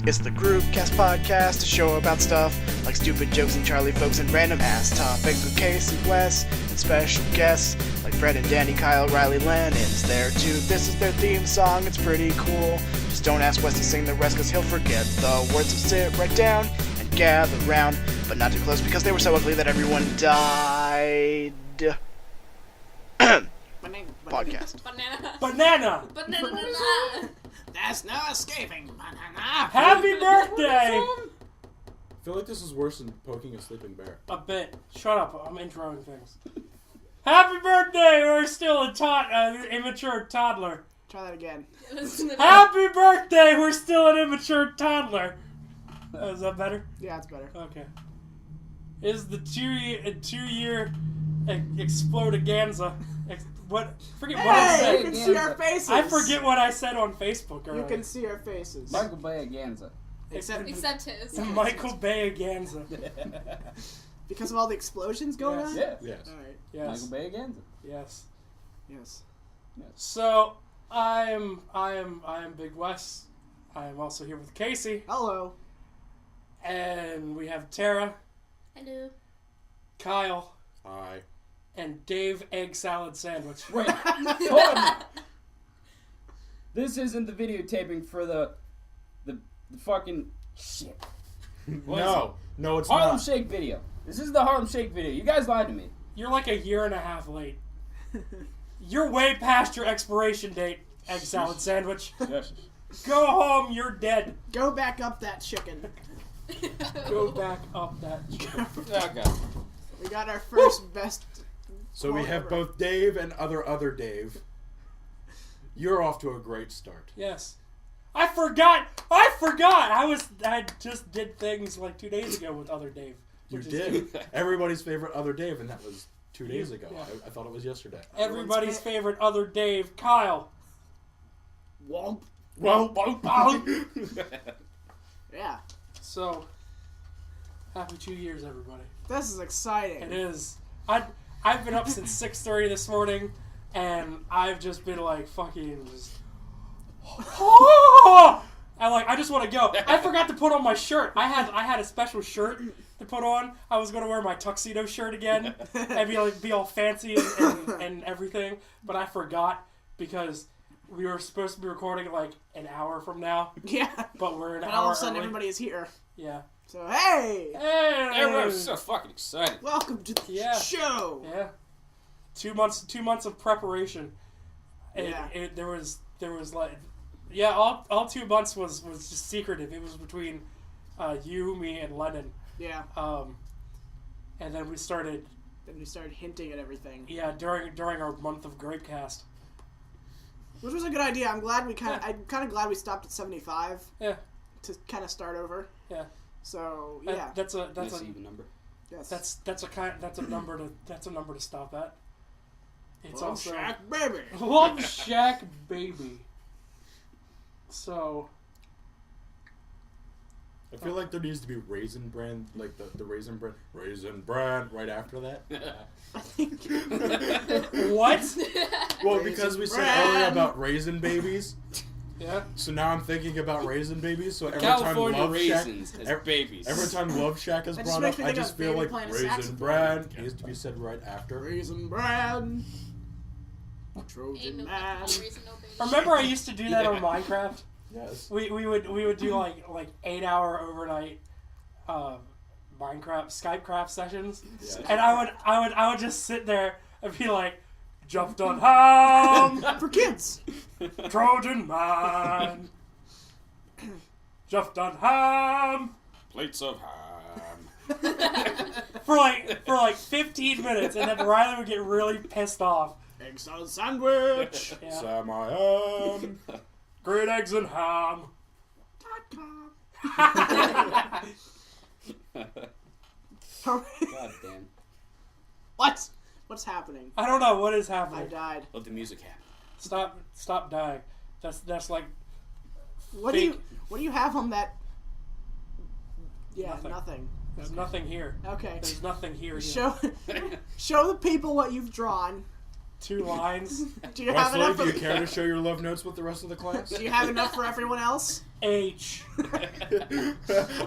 It's the GroupCast podcast, a show about stuff like stupid jokes and Charlie folks and random ass topics with Casey, Wes, and special guests like Fred and Danny, Kyle, Riley, Lennon's there too. This is their theme song, it's pretty cool. Just don't ask Wes to sing the rest cause he'll forget the words, so sit right down and gather round, but not too close because they were so ugly that everyone died. Podcast. Banana! There's no escaping banana. Happy birthday! I feel like this is worse than poking a sleeping bear. A bit. Shut up, I'm introing things. Happy birthday! We're still a immature toddler. Try that again. Happy birthday! We're still an immature toddler. Is that better? Yeah, it's better. Okay. Is the two-year explodiganza. What? Forget what I Hey, said. you can see our faces. I forget what I said on Facebook already. You can see our faces. Michael Bayaganza. Except his. Michael Bayaganza. because of all the explosions going Yes. on? Yeah. Yes. Alright. Yes. Michael Bayaganza. Yes. Yes. So I am Big Wes. I am also here with Casey, Hello. and we have Tara, Hello. Kyle, Hi. and Dave Egg Salad Sandwich. Wait, hold on. This isn't the videotaping for the fucking shit. What is No, it's Harlem not. Shake video. This is the Harlem Shake video. You guys lied to me. You're like a year and a half late. You're way past your expiration date, Egg Salad Sandwich. Yes. Go home, you're dead. Go back up that chicken. Go back up that chicken. Okay. We got our first best. So we have both Dave and other Dave. You're off to a great start. Yes. I forgot! I just did things like 2 days ago with other Dave. You which is did. good. Everybody's favorite other Dave, and that was 2 days ago. Yeah. I thought it was yesterday. Everybody's favorite other Dave, Kyle. Womp. Well, Yeah. So, happy 2 years, everybody. This is exciting. It is. I've been up since 6:30 this morning, and I've just been like fucking just. I just want to go. I forgot to put on my shirt. I had a special shirt to put on. I was gonna wear my tuxedo shirt again and be all fancy and everything, but I forgot because we were supposed to be recording like an hour from now. Yeah. But we're an And hour all of a sudden, early. everybody is here. Yeah. So, hey! Hey! Everyone's so fucking excited. Welcome to the Yeah. show! Yeah. 2 months of preparation. Yeah. There was like, yeah, all 2 months was just secretive. It was between you, me, and Lennon. Yeah. And then we started. Then we started hinting at everything. Yeah, during our month of GroupCast. Which was a good idea. I'm kind of glad we stopped at 75. Yeah. To kind of start over. Yeah. So yeah. That's a Even number. Yes. that's a number to stop at. It's Love also Shack baby. Love Shack baby. So. I feel like there needs to be Raisin Bran, like the Raisin Bran right after that. I think. What? Well, Raisin because we said Bran. earlier about raisin babies, Yeah. so now I'm thinking about raisin babies. So every California time Love raisins Shack, as babies. every time Love Shack is That just brought makes up, me I think just of feel Baby like playing a Raisin saxophone. Bran needs to be said right after. Raisin Bran. Ain't Trojan no man. reason, no baby. Remember I used to do that on Minecraft? Yes. We would do like 8-hour overnight Minecraft Skype craft sessions, Yeah. and I would just sit there and be like, jumped on ham, For kids. Trojan man, jumped on ham Plates of ham. for like 15 minutes, and then Riley would get really pissed off. Egg salad sandwich. Yeah. Sam I am. Green eggs and ham. God damn. What? What's happening? I don't know what is I happening. died. Let the music happen. Stop dying. That's like What fake. do you have on that? Yeah, Nothing. nothing. There's nothing here. Okay. There's nothing here. Yet. Show the people what you've drawn. 2 lines. Do you have Wesley, enough? do you For, care to share your love notes with the rest of the class? do you have enough for everyone else? H.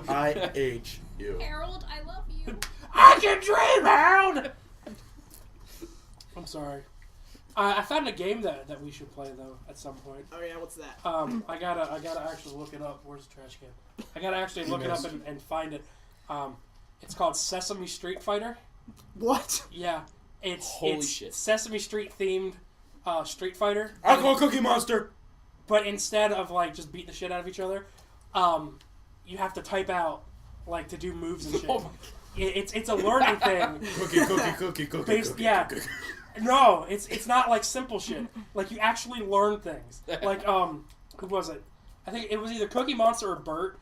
I H you. Harold, I love you. I can dream, Harold! I'm sorry. I found a game that we should play, though, at some point. Oh yeah, what's that? I gotta actually look it up. Where's the trash can? I gotta actually look it up and find it. It's called Sesame Street Fighter. What? Yeah. It's shit. Sesame Street themed Street Fighter. I'll call Cookie Monster! But instead of like just beating the shit out of each other, you have to type out like to do moves and shit. It's a learning thing. Cookie. Yeah. No, it's not like simple shit. Like you actually learn things. Like who was it? I think it was either Cookie Monster or Bert.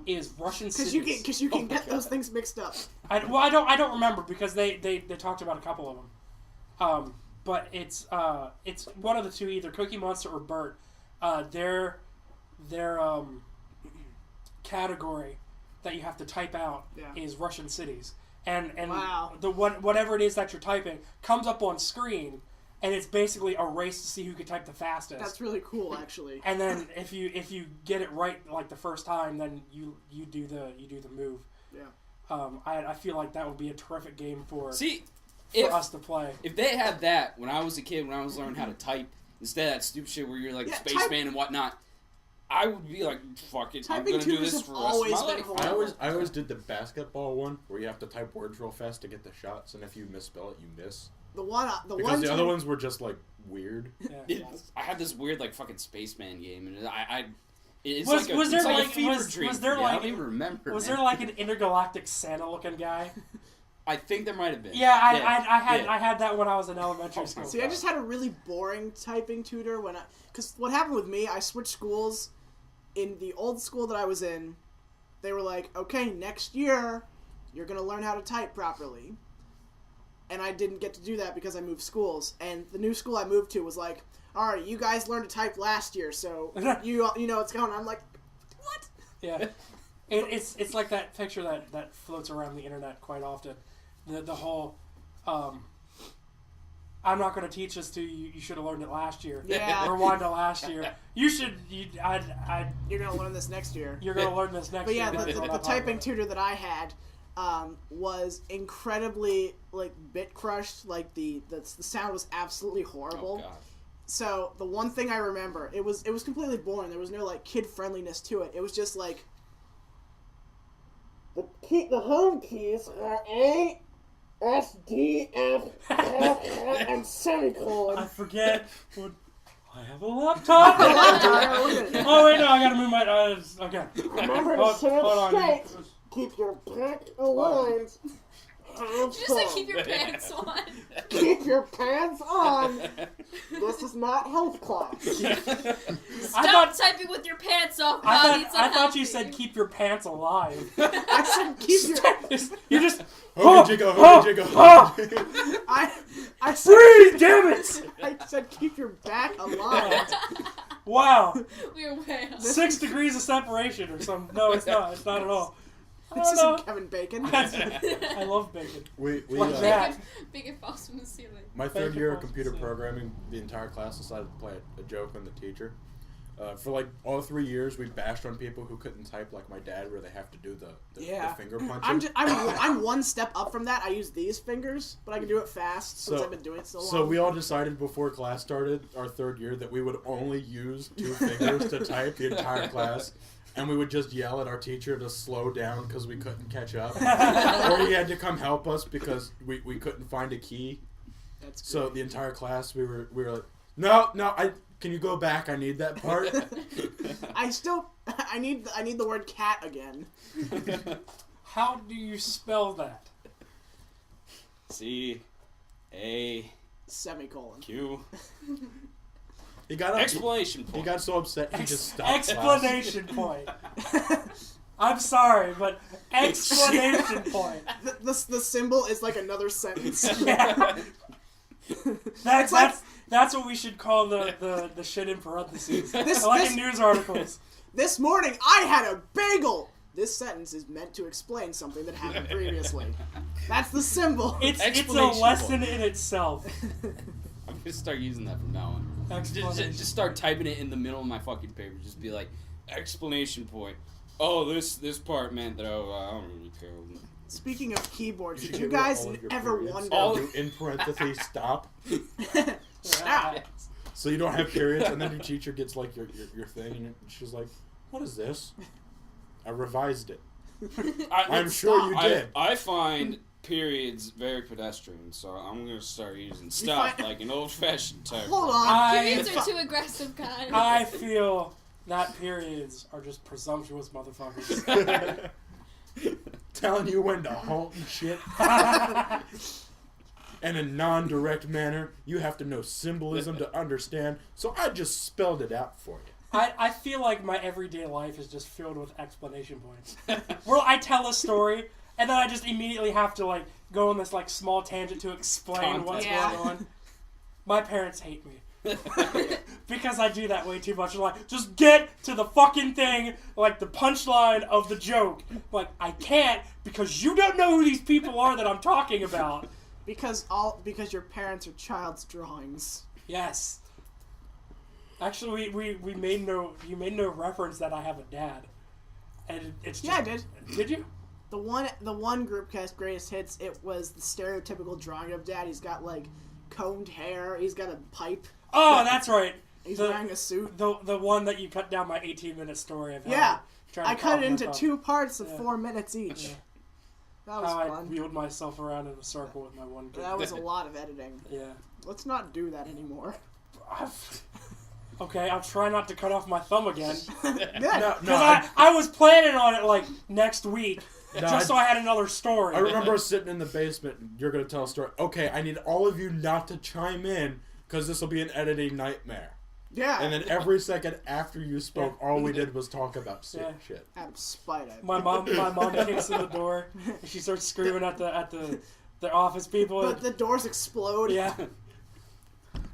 Is Russian cities. Because you can get those things mixed up. I don't remember because they talked about a couple of them. But it's one of the two, either Cookie Monster or Bert. Their category that you have to type out is Russian cities, and wow. Whatever it is that you're typing comes up on screen, and it's basically a race to see who can type the fastest. That's really cool, actually. And then if you get it right like the first time, then you do the move. Yeah. I feel like that would be a terrific game for us to play. If they had that when I was a kid, when I was learning how to type, instead of that stupid shit where you're like a spaceman and whatnot, I would be like, fuck it, I'm Typing gonna do tutors this have for the rest of my always been life. horrible. I always did the basketball one where you have to type words real fast to get the shots, and if you misspell it, you miss. Because the other ones were just like weird. Yeah. I had this weird like fucking spaceman game, and it's Was like there it's like like- a fever was- dream. was there for me. I like- don't even remember. Was man. there like an intergalactic Santa looking guy? I think there might have been. Yeah, I had that when I was in elementary school. See, I just had a really boring typing tutor because what happened with me, I switched schools. In the old school that I was in, they were like, okay, next year, you're going to learn how to type properly. And I didn't get to do that because I moved schools. And the new school I moved to was like, all right, you guys learned to type last year, so you know what's going on. I'm like, what? Yeah. It's like that picture that floats around the internet quite often. The whole, I'm not going to teach this to you. You should have learned it last year. Yeah. Rewind to last year. You're going to learn this next year. You're going to learn this next But year. yeah, That's what the I'm talking typing about. tutor that I had was incredibly, like, bit crushed. Like, the sound was absolutely horrible. Oh, God. So, the one thing I remember, it was completely boring. There was no, like, kid-friendliness to it. It was just like, the home keys are A, S, D, F, and semicolon. I forget. I have a laptop. Oh wait, no, I gotta move my. Okay. Remember to Hold sit up on. straight. Keep your back aligned. Did you just say keep your pants on? Keep your pants on. This is not health class. Stop typing with your pants off, Bobby. It's I thought you unhealthy. said keep your pants alive. I said keep your. You just. Hogan jiggle. I said. Breathe, damn it! I said keep your back aligned. Wow. We were way off. 6 degrees of separation or something. No, it's not. It's not at all. This isn't Kevin Bacon. I love bacon. We Like that. Big and falls from the ceiling. My third Bacon year of falls computer asleep. programming, the entire class decided to play a joke on the teacher. For like all 3 years, we bashed on people who couldn't type like my dad, where they have to do the finger punching. I'm one step up from that. I use these fingers, but I can do it fast since I've been doing it so long. So we all decided before class started, our third year, that we would only use 2 fingers to type the entire class. And we would just yell at our teacher to slow down because we couldn't catch up. Or he had to come help us because we couldn't find a key. That's So great. the entire class, we were like, no, can you go back? I need that part. I need the word cat again. How do you spell that? C A Semicolon. Q He got explanation He point. got so upset he just stopped Explanation point. I'm sorry, but explanation point. The symbol is like another sentence. Yeah. That's what we should call the shit in parentheses. In news articles. This morning I had a bagel. This sentence is meant to explain something that happened previously. That's the symbol. It's a Explanation lesson point. in itself. gonna start using that from now on. Explanation. Just start typing it in the middle of my fucking paper. Just be like, explanation point. Oh, this part meant that I don't really care. Speaking of keyboards, did get you rid of guys all of your ever periods? wonder? In parentheses, stop. Stop. So you don't have periods, and then your teacher gets like your thing, and she's like, "What is this?" I revised it. I'm sure you did. I find periods very pedestrian, so I'm gonna start using stop find- like an old-fashioned type. Hold on. Periods are too aggressive, guys. I feel that periods are just presumptuous motherfuckers. Telling you when to halt and shit. In a non-direct manner, you have to know symbolism to understand, so I just spelled it out for you. I feel like my everyday life is just filled with explanation points. Where I tell a story, and then I just immediately have to like go on this like small tangent to explain what's Yeah. going on. My parents hate me. Because I do that way too much. They're like, just get to the fucking thing, like the punchline of the joke. Like, I can't because you don't know who these people are that I'm talking about. Because your parents are child's drawings. Yes. Actually, we made you made no reference that I have a dad. And it's just, Yeah, I did. Did you? The one GroupCast greatest hits, it was the stereotypical drawing of dad. He's got like combed hair. He's got a pipe. Oh, that's right. He's The- wearing a suit. The one that you cut down my 18-minute story of how Yeah. trying to I cut it into carve my 2 parts of Yeah. 4 minutes each. Yeah. That was How I fun. wheeled myself around in a circle with my one kid. That was a lot of editing. Yeah. Let's not do that anymore. Okay, I'll try not to cut off my thumb again. Good. No, Because I was planning on it like next week, No, just so I had another story. I remember sitting in the basement, and you're going to tell a story. Okay, I need all of you not to chime in, because this will be an editing nightmare. Yeah. And then every second after you spoke, all we did was talk about sick Yeah. shit. I'm spite. My mom kicks in the door, and she starts screaming at the office people. But the doors explode. Yeah.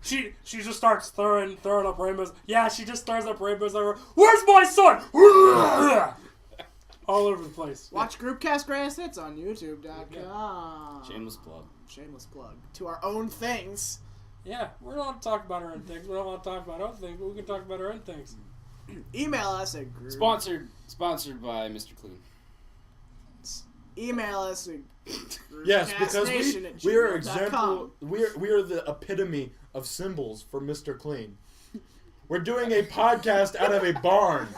She just starts throwing up rainbows. Yeah, she just throws up rainbows everywhere. Where's my son? All over the place. Watch GroupCast Greatest Hits on YouTube.com. Shameless plug. Shameless plug. To our own things. Yeah, we're not allowed to talk about our own things. We don't want to talk about other things, but we can talk about our own things. Email us at group. Sponsored by Mr. Clean. Email us at Yes, because we are groupcastnation@gmail.com. example. We are the epitome of symbols for Mr. Clean. We're doing a podcast out of a barn.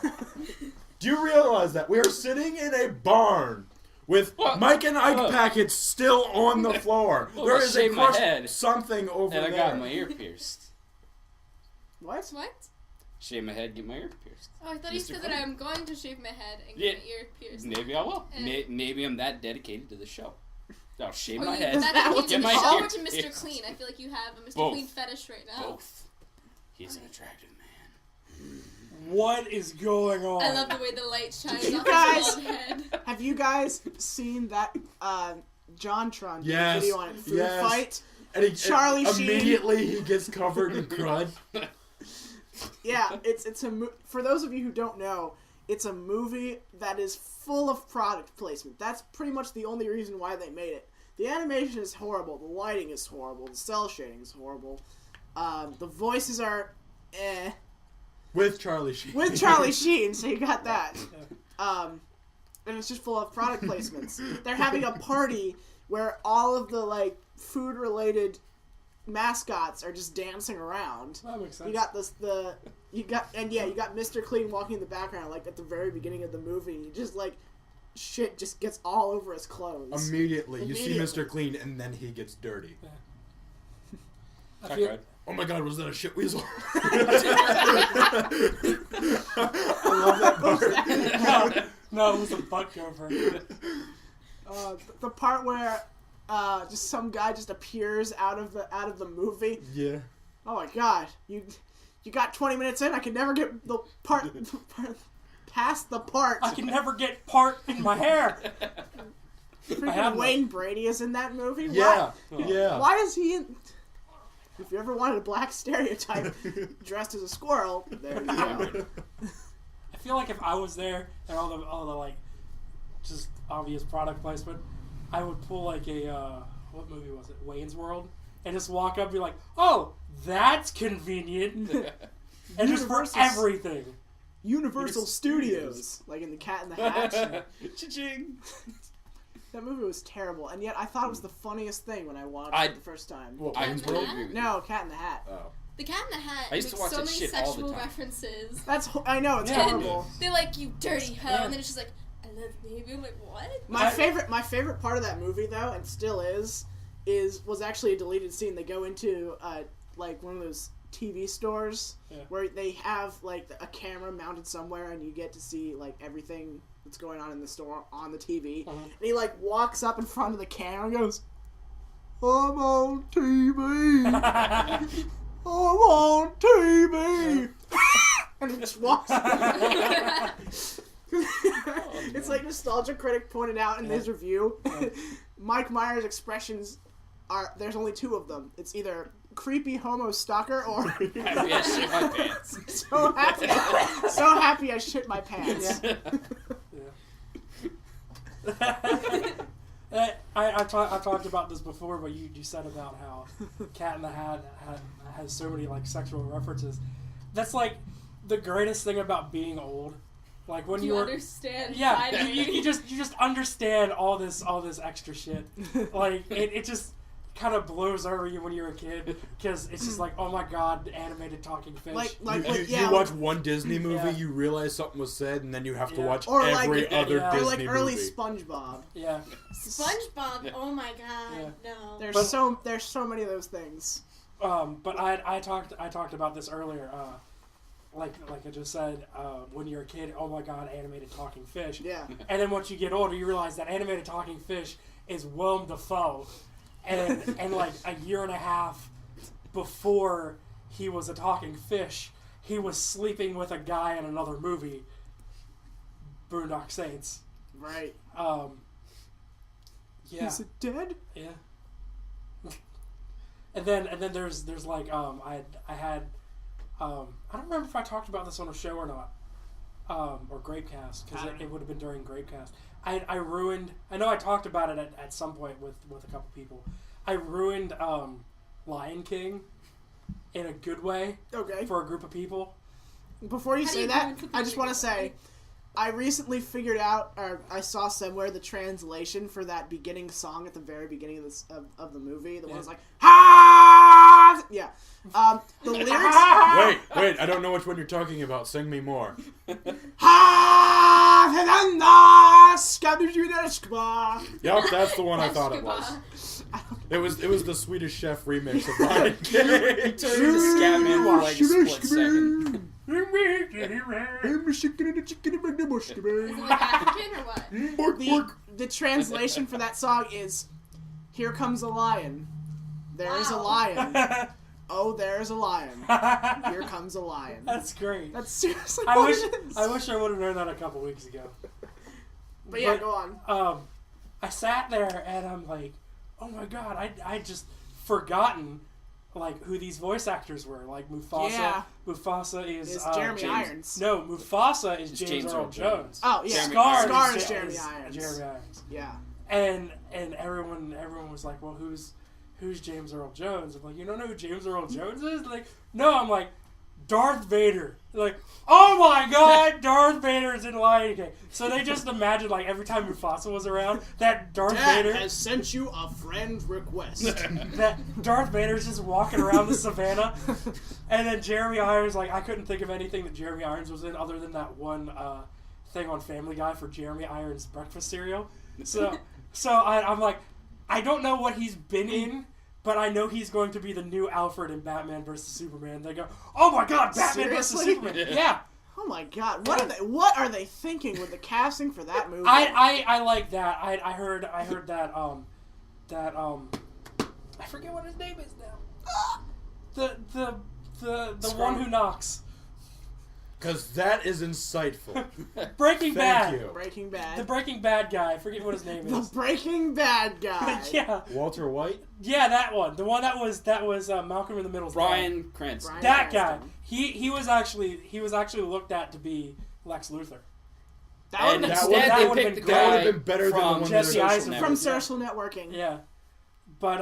Do you realize that we are sitting in a barn with Mike and Ike packets still on the floor? Well, There I is a shaved my crushed head. something over And I there. got my ear pierced. What? What? Shave my head, get my ear pierced. Oh, I thought you Mr. said that Clean. I'm going to shave my head and Yeah. get my ear pierced. Maybe I will. Eh. Maybe I'm that dedicated to the show. I'll shave Oh, my you head. that what dedicated get to my the show ear or to Mr. pierced. Clean? I feel like you have a Mr. Both. Clean fetish right now. Both. He's an attractive man. What is going on? I love the way the light shines You off guys- his bald head. Have you guys seen that JonTron Yes, video on it? Food yes. fight? And Charlie Sheen. immediately he gets covered in crud. Yeah, it's a for those of you who don't know, it's a movie that is full of product placement. That's pretty much the only reason why they made it. The animation is horrible, the lighting is horrible, the cell shading is horrible, the voices are With Charlie Sheen. with Charlie Sheen, so you got that. And it's just full of product placements. They're having a party where all of the like food related mascots are just dancing around. That makes sense. You got you got Mr. Clean walking in the background, like at the very beginning of the movie. He just like shit just gets all over his clothes. Immediately. You see Immediately. Mr. Clean and then he gets dirty. I feel, Oh my god, was that a shit weasel? I love that part. no, it was a butt gopher. The part where just some guy just appears out of the movie. Yeah. Oh my god, you got 20 minutes in. I can never get the part past the part. I can never get part in my hair. I Freaking have Wayne Brady is in that movie. Yeah. Why? Yeah. Why is he in? If you ever wanted a black stereotype dressed as a squirrel, there you go. I feel like if I was there and all the like just obvious product placement, I would pull like a what movie was it? Wayne's World, and just walk up and be like, "Oh, that's convenient," and just for Universal- everything. Universal Studios, like in the Cat in the Hat. Cha-ching. That movie was terrible, and yet I thought it was the funniest thing when I watched it the first time. Well, I Wayne's agree World? with No, Cat in the Hat. Oh. The Cat in the Hat I used to makes watch so that many shit all the sexual time. references. I know, it's Yeah. horrible. They're like, you dirty hoe, Yeah. and then it's just like, I love you, baby. I'm like, what? My favorite part of that movie, though, and still was actually a deleted scene. They go into like one of those TV stores where they have like a camera mounted somewhere, and you get to see like everything that's going on in the store on the TV. And he like walks up in front of the camera and goes, "I'm on TV. I'm on TV." And he just walks. It's like Nostalgia Critic pointed out in his review. Mike Myers' expressions there's only two of them. It's either creepy homo stalker or Happy I shit my pants. so happy I shit my pants. I talked about this before, but you said about how Cat in the Hat has so many like sexual references. That's like the greatest thing about being old. Like when You were understand? yeah, finally. you just understand all this extra shit. Like it just kind of blows over you when you're a kid because it's just like, oh my god, animated talking fish. You watch one Disney movie, Yeah. you realize something was said, and then you have to watch Or every other yeah. Or Disney like early movie. SpongeBob. Yeah. SpongeBob. Oh my god, Yeah. no. There's so many of those things. But I talked about this earlier. Like I just said, when you're a kid, oh my god, animated talking fish. Yeah. And then once you get older, you realize that animated talking fish is Willem Dafoe, and like a year and a half before he was a talking fish, he was sleeping with a guy in another movie, Boondock Saints. Right. Yeah. Is it dead? Yeah. and then there's like I had I don't remember if I talked about this on a show or not, or GroupCast, because it would have been during GroupCast. I ruined. I know I talked about it at some point with a couple people. I ruined Lion King in a good way Okay. for a group of people. Before you How do say you that, ruin something I just want to like say, I recently figured out, or I saw somewhere the translation for that beginning song at the very beginning of this of the movie. The one that's like, ha! Yeah. The lyrics. Wait, I don't know which one you're talking about. Sing me more. Ha! Yep, that's the one I thought it was. It was the Swedish Chef remix of Lion King. He turned into Scatman for like a split second. Is it like African or what? The translation for that song is, "Here comes a lion. There's a Wow. lion. Oh, there's a lion. Here comes a lion." That's great. That's seriously I what wish it is. I wish I would have known that a couple weeks ago. But yeah, But- go on. I sat there and I'm like, oh my god, I just forgotten like who these voice actors were. Like Mufasa. Yeah. Mufasa is It's Jeremy James. Irons. No, Mufasa is It's James Earl Jones. Oh yeah, Jeremy Scar Irons. is Jeremy Irons. Jeremy Irons. Yeah. And everyone was like, well, who's James Earl Jones? I'm like, you don't know who James Earl Jones is? Like, no. I'm like, Darth Vader. They're like, oh my god, Darth Vader's in Lion King. So they just imagined like every time Mufasa was around that Darth Dad Vader has sent you a friend request. that Darth Vader's just walking around the savannah, and then Jeremy Irons, like, I couldn't think of anything that Jeremy Irons was in other than that one thing on Family Guy for Jeremy Irons breakfast cereal. So I'm like, I don't know what he's been in, but I know he's going to be the new Alfred in Batman vs Superman. They go, oh my god, Batman vs Seriously? Superman. Yeah. Oh my god, what are they thinking with the casting for that movie? I like that. I heard that I forget what his name is now. The one who knocks. Because that is insightful. Breaking Bad. Thank you. Breaking Bad. The Breaking Bad guy. I forget what his name The is. Breaking Bad guy. Yeah. Walter White? Yeah, that one. The one that was Malcolm in the Middle's dad. Bryan Cranston. Bryan That guy. Cranston. He was actually looked at to be Lex Luthor. That And would that instead would- that they would've picked the been guy That would have been better than the from one Jesse that Eisenberg. from Yeah. social networking. Yeah. But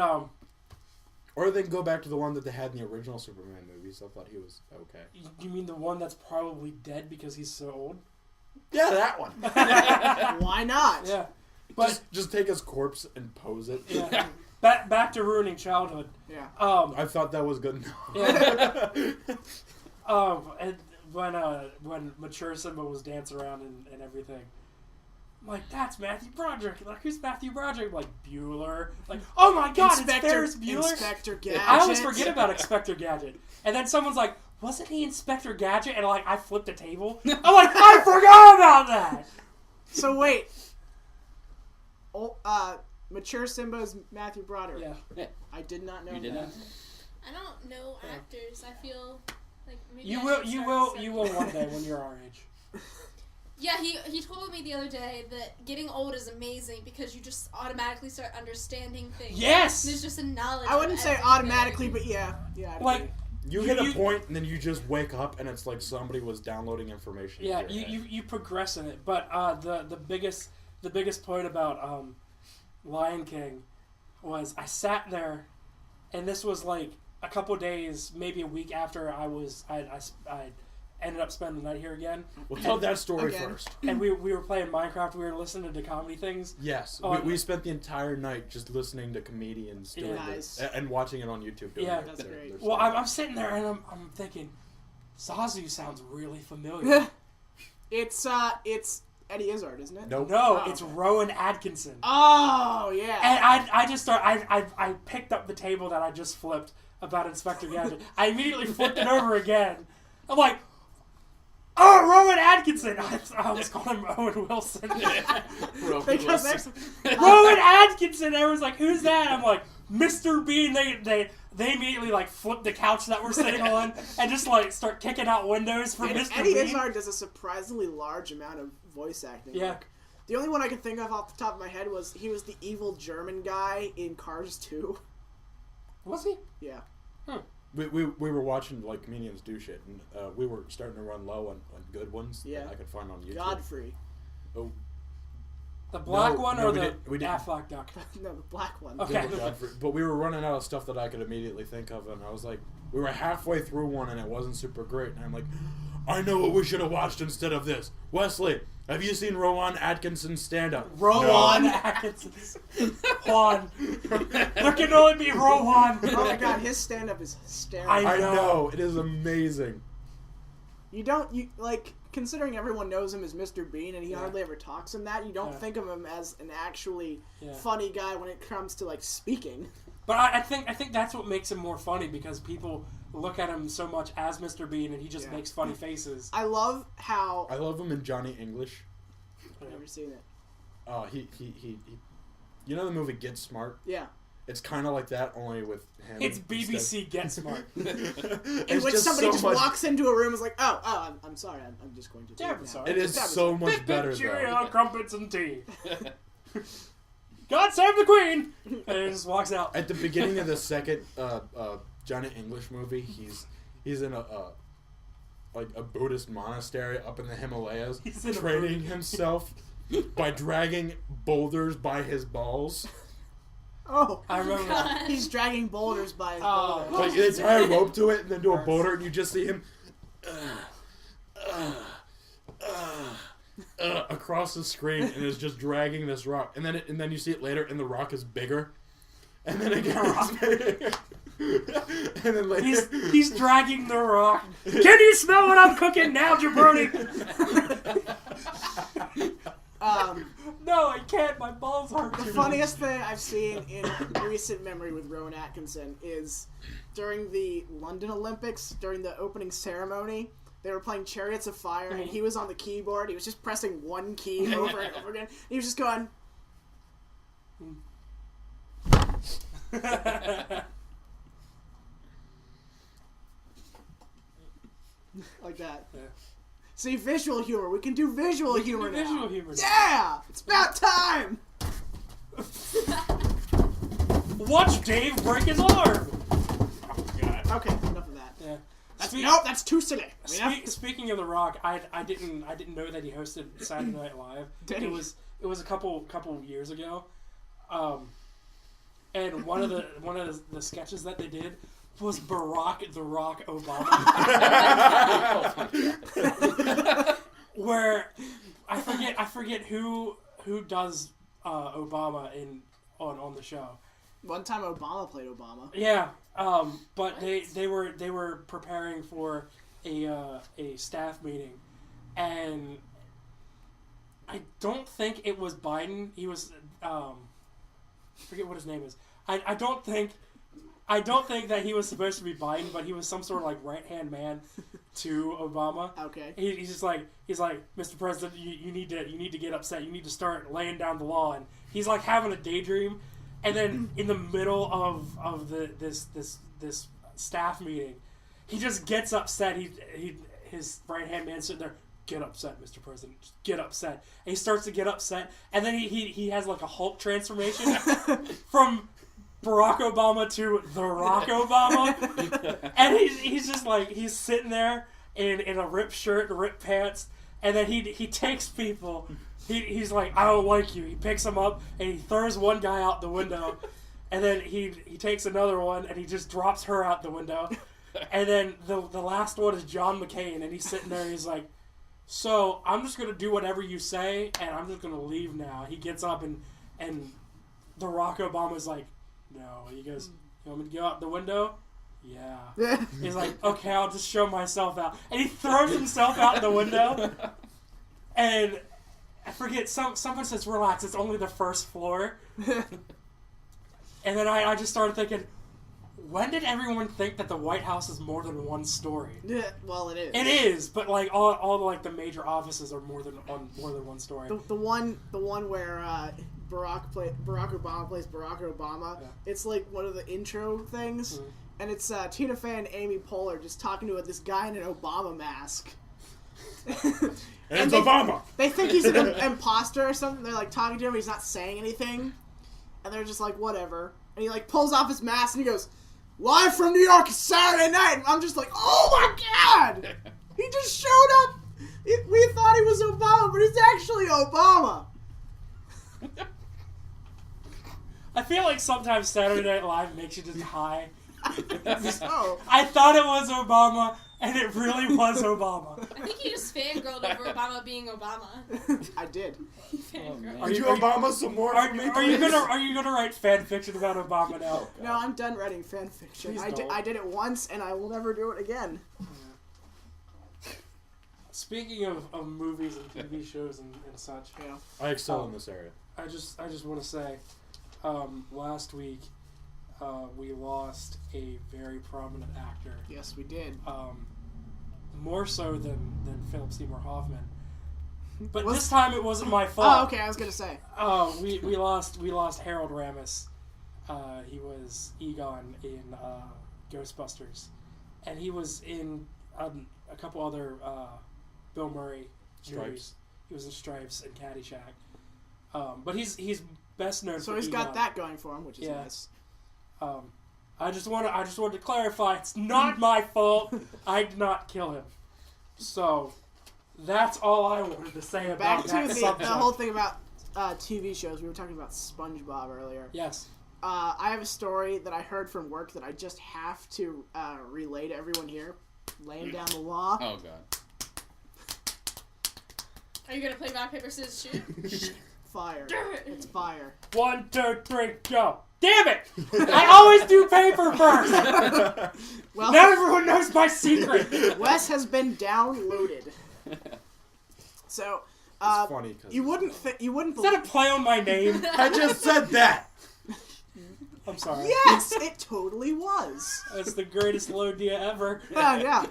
Or they can go back to the one that they had in the original Superman movies. I thought he was okay. You mean the one that's probably dead because he's so old? Yeah, that one. Why not? Yeah. But just take his corpse and pose it. yeah. Back to ruining childhood. Yeah. I thought that was good enough. Yeah. And when mature Simba was dancing around and everything, I'm like, that's Matthew Broderick. Like, who's Matthew Broderick? Like, Bueller. Like, oh my god, it's Ferris Bueller. Inspector Gadget. I always forget about Inspector Gadget. And then someone's like, wasn't he Inspector Gadget? And like, I flipped a table. I'm like, I forgot about that. So wait. Mature Simba is Matthew Broderick. Yeah. I did not know You did that. not? I don't know actors. I feel like maybe You I will. should You start will. studying. You will one day when you're our age. Yeah, he told me the other day that getting old is amazing because you just automatically start understanding things. Yes. There's just a knowledge. I wouldn't of say everything. automatically, but yeah. I'd Like, agree. You hit a point and then you just wake up and it's like somebody was downloading information. yeah. into your head. You progress in it, but the biggest point about Lion King was I sat there, and this was like a couple days, maybe a week after I ended up spending the night here again. Well, tell that story Again. first. And we were playing Minecraft. We were listening to comedy things. Yes, Oh, we spent the entire night just listening to comedians doing Yeah. this Nice. and watching it on YouTube. Doing Yeah. That's great. their Well, stand-up. I'm sitting there and I'm thinking, Zazu sounds really familiar. It's Eddie Izzard, isn't it? Nope. No, Oh, it's okay. Rowan Atkinson. Oh yeah. And I just I picked up the table that I just flipped about Inspector Gadget. I immediately flipped it over again. I'm like, oh, Rowan Atkinson. I was calling him Owen Wilson. Because there's Rowan Atkinson. Everyone's like, who's that? I'm like, Mr. Bean. They immediately like flip the couch that we're sitting on and just like start kicking out windows for Mr. Eddie Bean. Izzard does a surprisingly large amount of voice acting. Yeah. Like, the only one I could think of off the top of my head was he was the evil German guy in Cars 2. Was he? Yeah. We were watching like comedians do shit, and we were starting to run low on good ones Yeah. that I could find on YouTube. Godfrey. Oh, The black No, one no, or we the didn't. Aflac duck? No, the black one. Okay. yeah, Godfrey. But we were running out of stuff that I could immediately think of, and I was like, we were halfway through one, and it wasn't super great, and I'm like, I know what we should have watched instead of this. Wesley, have you seen Rowan Atkinson's stand-up? Rowan Atkinson. Juan. There can only be Rowan. Oh my god, his stand-up is hysterical. I know. know, it is amazing. You like, considering everyone knows him as Mr. Bean and he Yeah. hardly ever talks in that, you don't Yeah. think of him as an actually Yeah. funny guy when it comes to, like, speaking. But I think that's what makes him more funny because people look at him so much as Mr. Bean and he just Yeah. makes funny faces. I love how... I love him in Johnny English. I've never seen it. Oh, he you know the movie Get Smart? Yeah. It's kind of like that, only with him. It's BBC Get Smart. In which somebody just walks into a room and is like, I'm sorry, I'm just going to do Yeah, it I'm now. sorry. It is Just so much better, Cheerio, though. crumpets and tea. God save the Queen! And he just walks out. At the beginning of the second Johnny English movie, he's in a Buddhist monastery up in the Himalayas, He's in a training himself by dragging boulders by his balls. Oh, I remember that. he's dragging boulders by his Oh. boulders. Like they tie a rope to it and then do a boulder, and you just see him across the screen, and is just dragging this rock. And then you see it later, and the rock is bigger. And then it gets bigger. And then later, He's dragging the rock. Can you smell what I'm cooking now, jabroni? No, I can't. My balls hurt. The funniest thing I've seen in recent memory with Rowan Atkinson is during the London Olympics, during the opening ceremony, they were playing Chariots of Fire, and he was on the keyboard. He was just pressing one key over and over again. He was just going... like that. Yeah. See, visual humor. We can do visual humor now. Visual humor. Yeah! It's about time! Watch Dave break his arm. Okay, enough of that. Yeah. Nope, that's too silly. Speaking of The Rock, I didn't know that he hosted Saturday Night Live. Did he? It was a couple years ago. and one of the sketches that they did was Barack the Rock Obama, where I forget who does Obama on the show. One time Obama played Obama. Yeah, but they were preparing for a staff meeting, and I don't think it was Biden. He was forget what his name is. I don't think that he was supposed to be Biden, but he was some sort of like right-hand man to Obama. Okay. He's like, Mr. President, you need to get upset. You need to start laying down the law. And he's like having a daydream, and then in the middle of this staff meeting, he just gets upset. His right-hand man sitting there. Get upset, Mr. President. Just get upset. And he starts to get upset, and then he has like a Hulk transformation from Barack Obama to The Rock Obama, and he's just like he's sitting there in a ripped shirt and ripped pants, and then he takes people. He's like, I don't like you. He picks them up and he throws one guy out the window, and then he takes another one and he just drops her out the window, and then the last one is John McCain, and he's sitting there and he's like, so I'm just gonna do whatever you say, and I'm just gonna leave now. He gets up and The Rock Obama's like, no. He goes, you want me to go out the window? Yeah. He's like, okay, I'll just show myself out. And he throws himself out the window. And I forget, someone says, relax, it's only the first floor. And then I just started thinking, when did everyone think that the White House is more than one story? Yeah, well, it is. It is, but like all like the major offices are more than one story. The one where Barack Obama plays Barack Obama. Yeah. It's like one of the intro things, and it's Tina Fey and Amy Poehler just talking to this guy in an Obama mask. And it's Obama. They think he's an imposter or something. They're like talking to him. He's not saying anything, and they're just like whatever. And he like pulls off his mask and he goes, "Live from New York, it's Saturday night." And I'm just like, oh my god! He just showed up. We thought he was Obama, but he's actually Obama. I feel like sometimes Saturday Night Live makes you just high. Oh. I thought it was Obama, and it really was Obama. I think you just fangirled over Obama being Obama. I did. Fangirl. Are you Obama some more? Are you gonna write fan fiction about Obama now? No, I'm done writing fan fiction. Please I did it once, and I will never do it again. Speaking of movies and TV shows and such, Yeah. I excel in this area. I just want to say, last week we lost a very prominent actor. Yes, we did. More so than Philip Seymour Hoffman. But Was- this time it wasn't my fault. Oh, okay. I was gonna say. We lost Harold Ramis. He was Egon in Ghostbusters, and he was in a couple other Bill Murray movies. He was in Stripes and Caddyshack. But he's best known. So for he's Egon. got that going for him, which is nice. I just wanted to clarify. It's not my fault. I did not kill him. So that's all I wanted to say about Back to that the subject. whole thing about TV shows. We were talking about SpongeBob earlier. Yes. I have a story that I heard from work that I just have to relay to everyone here. Laying down the law. Oh god. Are you gonna play rock, paper, scissors, shoot? Fire. It's fire. 1, 2, 3, go. Damn it! I always do paper first. Well, Now everyone knows my secret. Wes has been downloaded. So, It's funny because you wouldn't Is that a play on my name? I just said that. I'm sorry. Yes, it totally was. That's the greatest Lodia ever. Yeah.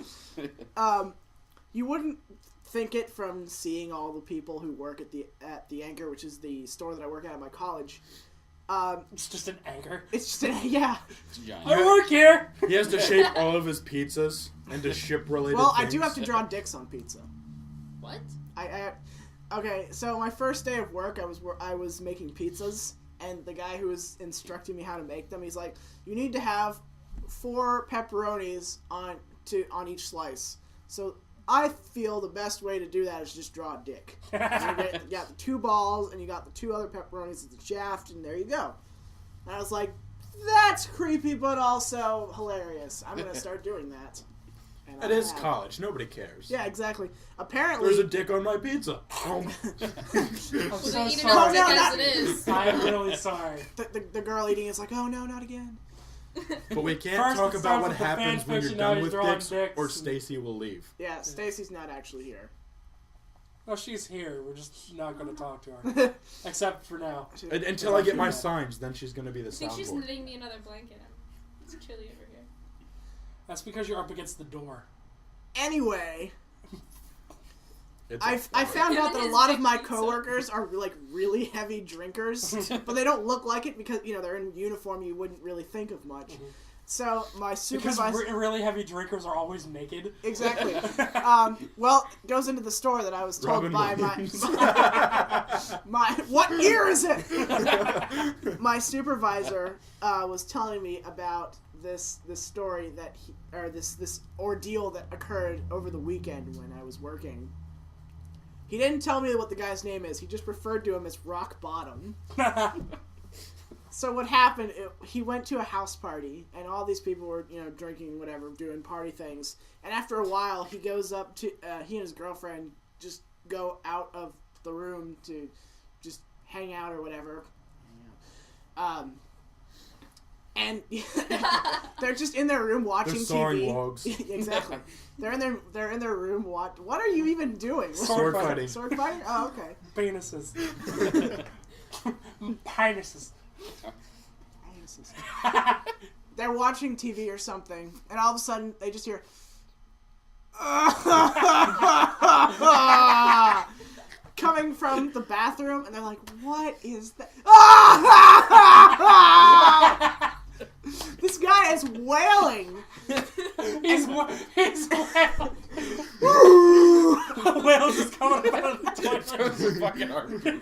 You wouldn't think it from seeing all the people who work at the Anchor, which is the store that I work at my college. It's just an anchor. It's just yeah. I work here. He has to shape all of his pizzas into ship-related Well, things. I do have to draw dicks on pizza. What? Okay, so my first day of work, I was making pizzas, and the guy who was instructing me how to make them, he's like, you need to have 4 pepperonis on each slice. So I feel the best way to do that is just draw a dick. You got the 2 balls, and you got the 2 other pepperonis at the shaft, and there you go. And I was like, that's creepy, but also hilarious. I'm gonna start doing that. And It I is have. college. Nobody cares. Yeah, exactly. Apparently, There's a dick on my pizza. I'm Well, so they eat it Oh, as no, thick as not- it is. I'm really sorry. the girl eating is like, oh no, not again. But we can't First talk it about starts what with the happens fan when you're fiction, now done he's with drawing dicks, dicks, or and- Stacy will leave. Yeah, Stacy's not actually here. Oh, she's here. We're just not going to talk to her. Except for now. Until I get my signs, then she's going to be the I think she's soundboard. knitting me another blanket. It's chilly over here. That's because you're up against the door. Anyway, It's I a found Him out and that a his lot of dick my pizza. coworkers are like really heavy drinkers, but they don't look like it because they're in uniform. You wouldn't really think of much. So my Because supervisor, really heavy drinkers are always naked. exactly. Well, it goes into the store that I was told Robin by Williams. my what year is it? My supervisor was telling me about this story that this ordeal that occurred over the weekend when I was working. He didn't tell me what the guy's name is. He just referred to him as Rock Bottom. So what happened, he went to a house party, and all these people were, drinking, whatever, doing party things. And after a while, he goes up to, he and his girlfriend just go out of the room to just hang out or whatever. And they're just in their room watching They're sawing TV. logs. Exactly. They're in their room. What are you even doing? Sword fighting. Sword fighting? Oh, okay. Penises. Penises. They're watching TV or something, and all of a sudden they just hear coming from the bathroom, and they're like, "What is that?" This guy is wailing. He's wailing. Whales is coming out of the toilet. Fucking harpoon.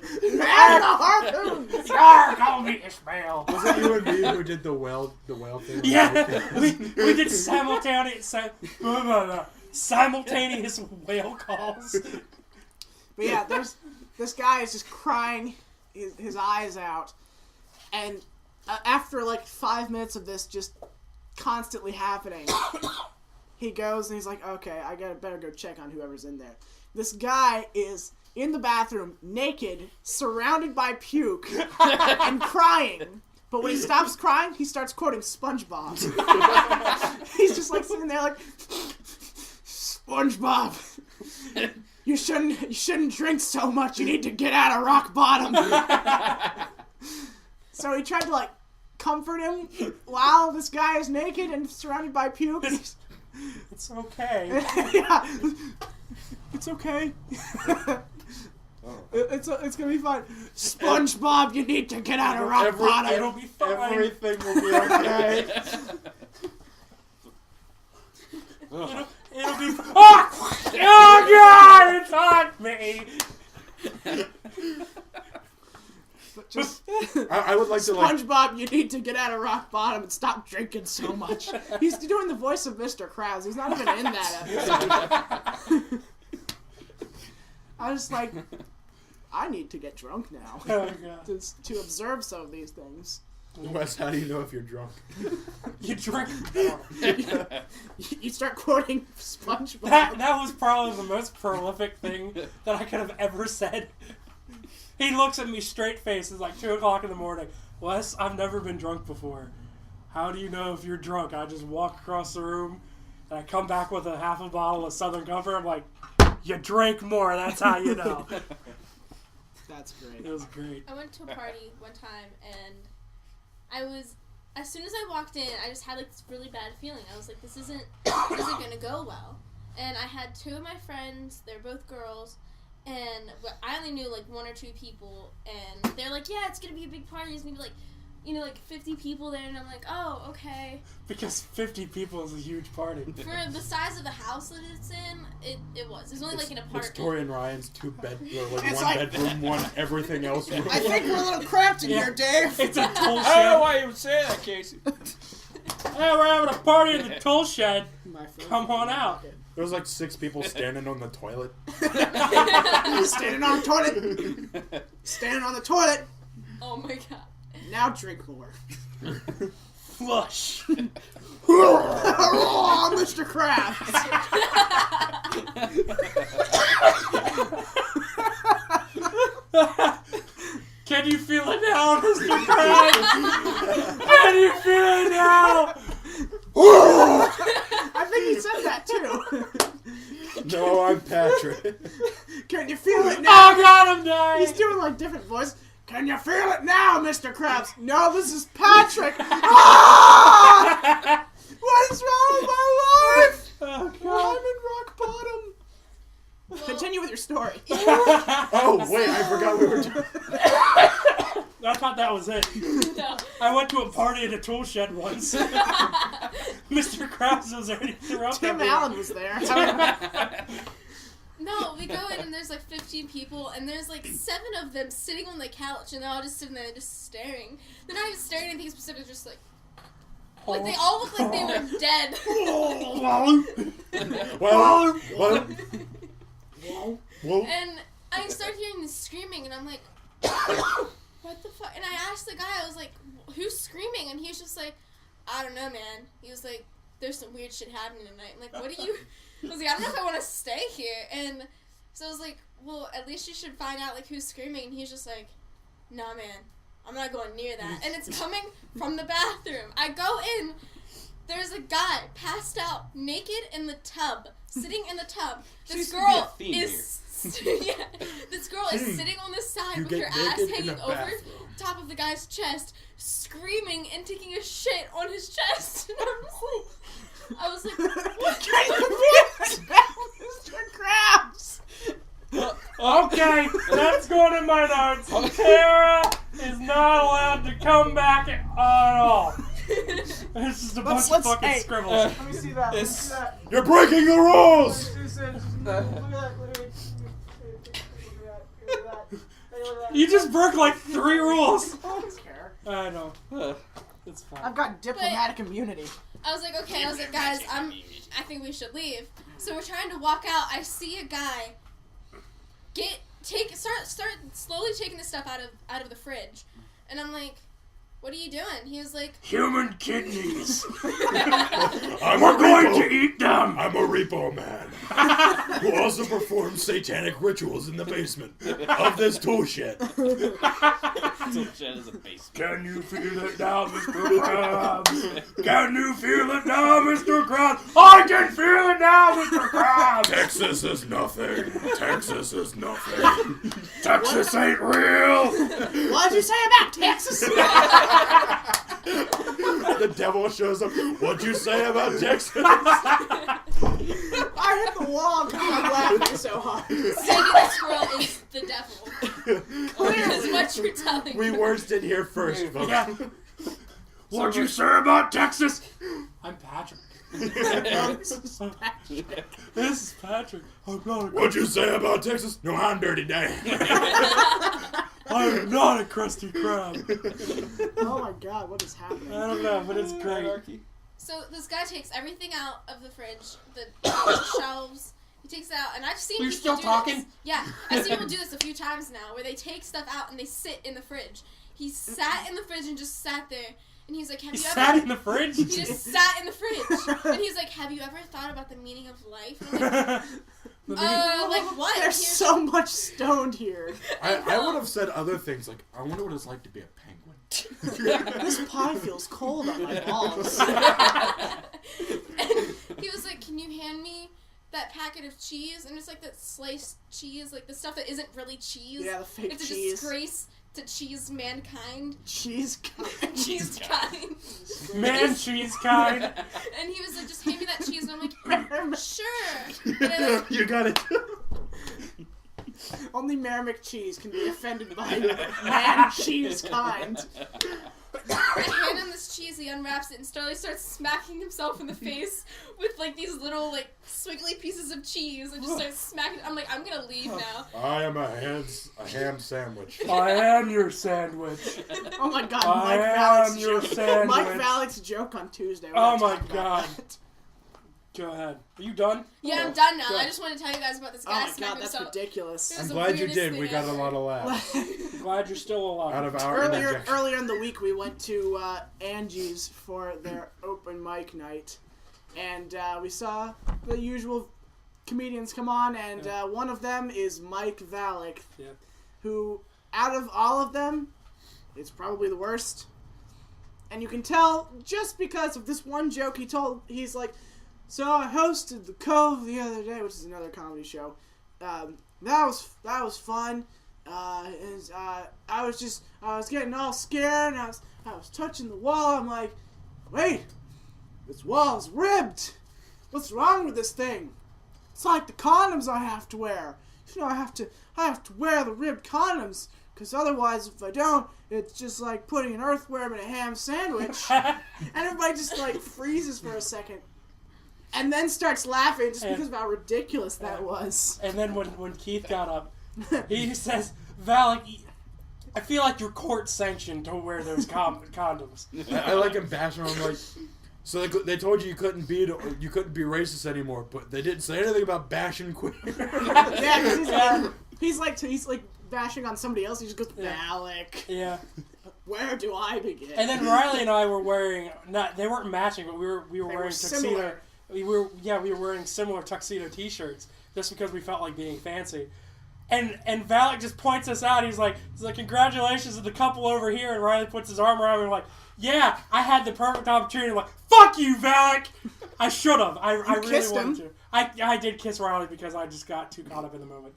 And a harpoon. Yarr, call me Ishmael. Was it you and me who did the whale thing? Yeah, we did simultaneous whale calls. But yeah, there's this guy is just crying his eyes out, and after like 5 minutes of this just constantly happening, he goes and he's like, "Okay, better go check on whoever's in there." This guy is in the bathroom, naked, surrounded by puke, and crying. But when he stops crying, he starts quoting SpongeBob. He's just like sitting there like, "SpongeBob, you shouldn't drink so much. You need to get out of rock bottom." So he tried to like comfort him while this guy is naked and surrounded by puke. It's okay. Yeah. It's okay. It's gonna be fine. SpongeBob, you need to get out of rock bottom. It'll be fine. Everything will be okay. It'll be. Oh God! It's on me. But just I would like to like. SpongeBob, you need to get out of rock bottom and stop drinking so much. He's doing the voice of Mr. Krabs. He's not even in that episode. I was like, I need to get drunk now Oh God! to observe some of these things. Wes, how do you know if you're drunk? You drink more. You start quoting SpongeBob. That was probably the most prolific thing that I could have ever said. He looks at me straight face. It's like 2 o'clock in the morning. Wes, I've never been drunk before. How do you know if you're drunk? I just walk across the room, and I come back with a half a bottle of Southern Comfort. I'm like, you drink more. That's how you know. That's great. It was great. I went to a party one time, and as soon as I walked in, I just had like this really bad feeling. I was like, this isn't gonna go well. And I had 2 of my friends, they're both girls, and I only knew like 1 or 2 people, and they're like, yeah, it's gonna be a big party, it's gonna be like, like 50 people there, and I'm like, oh, okay. Because 50 people is a huge party. For the size of the house that it's in, it was. It was only like an apartment. It's Tori and Ryan's 2 bed, or like It's 1 like- bedroom, 1 everything else room. I think we're a little cramped in here, Dave. It's a tool I don't know shed. why you would say that, Casey. Hey, we're having a party in the tool shed. My phone. Come on out. There was like 6 people standing on the toilet. Standing on the toilet. Standing on the toilet. Oh my god. Now drink more. Flush. Oh, Mr. Krabs. Can you feel it now, Mr. Krabs? Can you feel it now? I think he said that too. No, I'm Patrick. Can you feel it now? Oh God, I'm dying. He's doing like different voices. Can you feel it now, Mr. Krabs? No, this is Patrick. Ah! What is wrong with my life? Oh God. I'm in rock bottom. Well, Continue with your story. Oh, wait, I forgot we were doing... I thought that was it. no. I went to a party at a tool shed once. Mr. Krabs was already throughout. Tim Allen was there. No, we go in and there's like 15 people and there's like 7 of them sitting on the couch and they're all just sitting there just staring. They're not even staring at anything specific, just like they all look like they were dead. Well, And I start hearing this screaming and I'm like, what the fuck? And I asked the guy, I was like, who's screaming? And he was just like, I don't know, man. He was like, there's some weird shit happening tonight. I'm like, what do you... I was like, I don't know if I want to stay here. And so I was like, well, at least you should find out, like, who's screaming. And he's just like, nah, man, I'm not going near that. And it's coming from the bathroom. I go in. There's a guy passed out, naked in the tub, sitting in the tub. This girl is... yeah, this girl is sitting on the side You with get her ass naked in hanging a over bathroom. top of the guy's chest, screaming and taking a shit on his chest. And I was like, what? Can you feel it now, Mr. Krabs? Okay, that's going in my notes. Tara is not allowed to come back at all. It's just a bunch of fucking scribbles. Let me see that. Let me This- see that. you're breaking the rules! Look at that. You just broke like 3 rules. I don't care. I know. It's fine. I've got diplomatic immunity. I was like, okay. I was like, guys, I think we should leave. So we're trying to walk out. I see a guy start slowly taking the stuff out of the fridge, and I'm like, what are you doing? He was like, Human kidneys. I'm We're going to eat them. I'm a repo man who also performs satanic rituals in the basement of this tool shed. Shed is a basement. Can you feel it now, Mr. Krabs? Can you feel it now, Mr. Krabs? I can feel it now, Mr. Krabs. Texas is nothing. Texas is nothing. Texas ain't real. What'd you say about Texas? The devil shows up. What'd you say about Texas? I hit the wall because I'm laughing so hard. Sandy the squirrel is the devil. Is what you're telling We me. worsted here first, folks. Yeah. What'd you say about Texas? I'm Patrick. This is This is Patrick. I'm not a What'd you say about Texas? No, I'm Dirty Dan. I'm not a Krusty Krab. Oh my god, what is happening? I don't know, but it's great. So this guy takes everything out of the fridge, the shelves. He takes it out, and I've seen You're people still do talking? This. Yeah, I've seen people do this a few times now, where they take stuff out and they sit in the fridge. He sat in the fridge and just sat there, and he's like, "Have He you sat ever?" in the fridge? He just sat in the fridge, and he's like, "Have you ever thought about the meaning of life?" And I'm like, like what? There's He was so much stoned here. I would have said other things like, I wonder what it's like to be a penguin. This pie feels cold on my balls. And he was like, "Can you hand me that packet of cheese?" And it's like that sliced cheese, like the stuff that isn't really cheese. Yeah, the fake it's a cheese. disgrace to cheese mankind. Cheese kind. Cheese kind. Man cheese kind. And he was like, "Just hand me that cheese." And I'm like, "Sure." And I like, You got it. Only Merrimack cheese can be offended by man cheese kind. I hand him this cheese, he unwraps it, and Starly starts smacking himself in the face with like these little like squiggly pieces of cheese, and just starts smacking. I'm like, I'm gonna leave now. I am a ham sandwich. I am your sandwich. Oh my god, I Mike am Valek's your joke. sandwich. Mike Valek's joke on Tuesday. We're Oh gonna my talk about god. that. Go ahead. Are you done? Yeah, I'm done now. Good. I just want to tell you guys about this Oh guy my god, smacking that's himself. ridiculous. It was I'm the glad you weirdest did. thing We got a ever. lot of laughs. Glad you're still alive. Out of our Earlier interjection. in the week, we went to Angie's for their open mic night, and we saw the usual comedians come on, and one of them is Mike Valek, who, out of all of them, is probably the worst. And you can tell just because of this one joke he told. He's like, so I hosted the Cove the other day, which is another comedy show. That was fun. I was getting all scared, and I was touching the wall. I'm like, wait, this wall's ribbed. What's wrong with this thing? It's like the condoms I have to wear. You know, I have to wear the ribbed condoms, because otherwise, if I don't, it's just like putting an earthworm in a ham sandwich. And everybody just like freezes for a second, and then starts laughing just because of how ridiculous that was. And then when Keith got up, he says, Val, I feel like you're court sanctioned to wear those condoms. I like him bashing on like. So they told you couldn't be racist anymore, but they didn't say anything about bashing queer. Yeah, because he's like bashing on somebody else. He just goes, Valek. Yeah. Where do I begin? And then Riley and I were wearing they weren't matching, but we were wearing tuxedo. Similar. We were wearing similar tuxedo T-shirts just because we felt like being fancy. And Valek just points us out. He's like, congratulations to the couple over here. And Riley puts his arm around me and like, yeah, I had the perfect opportunity. I'm like, fuck you, Valek. I should have. I really kissed wanted him. to. I did kiss Riley because I just got too caught up in the moment.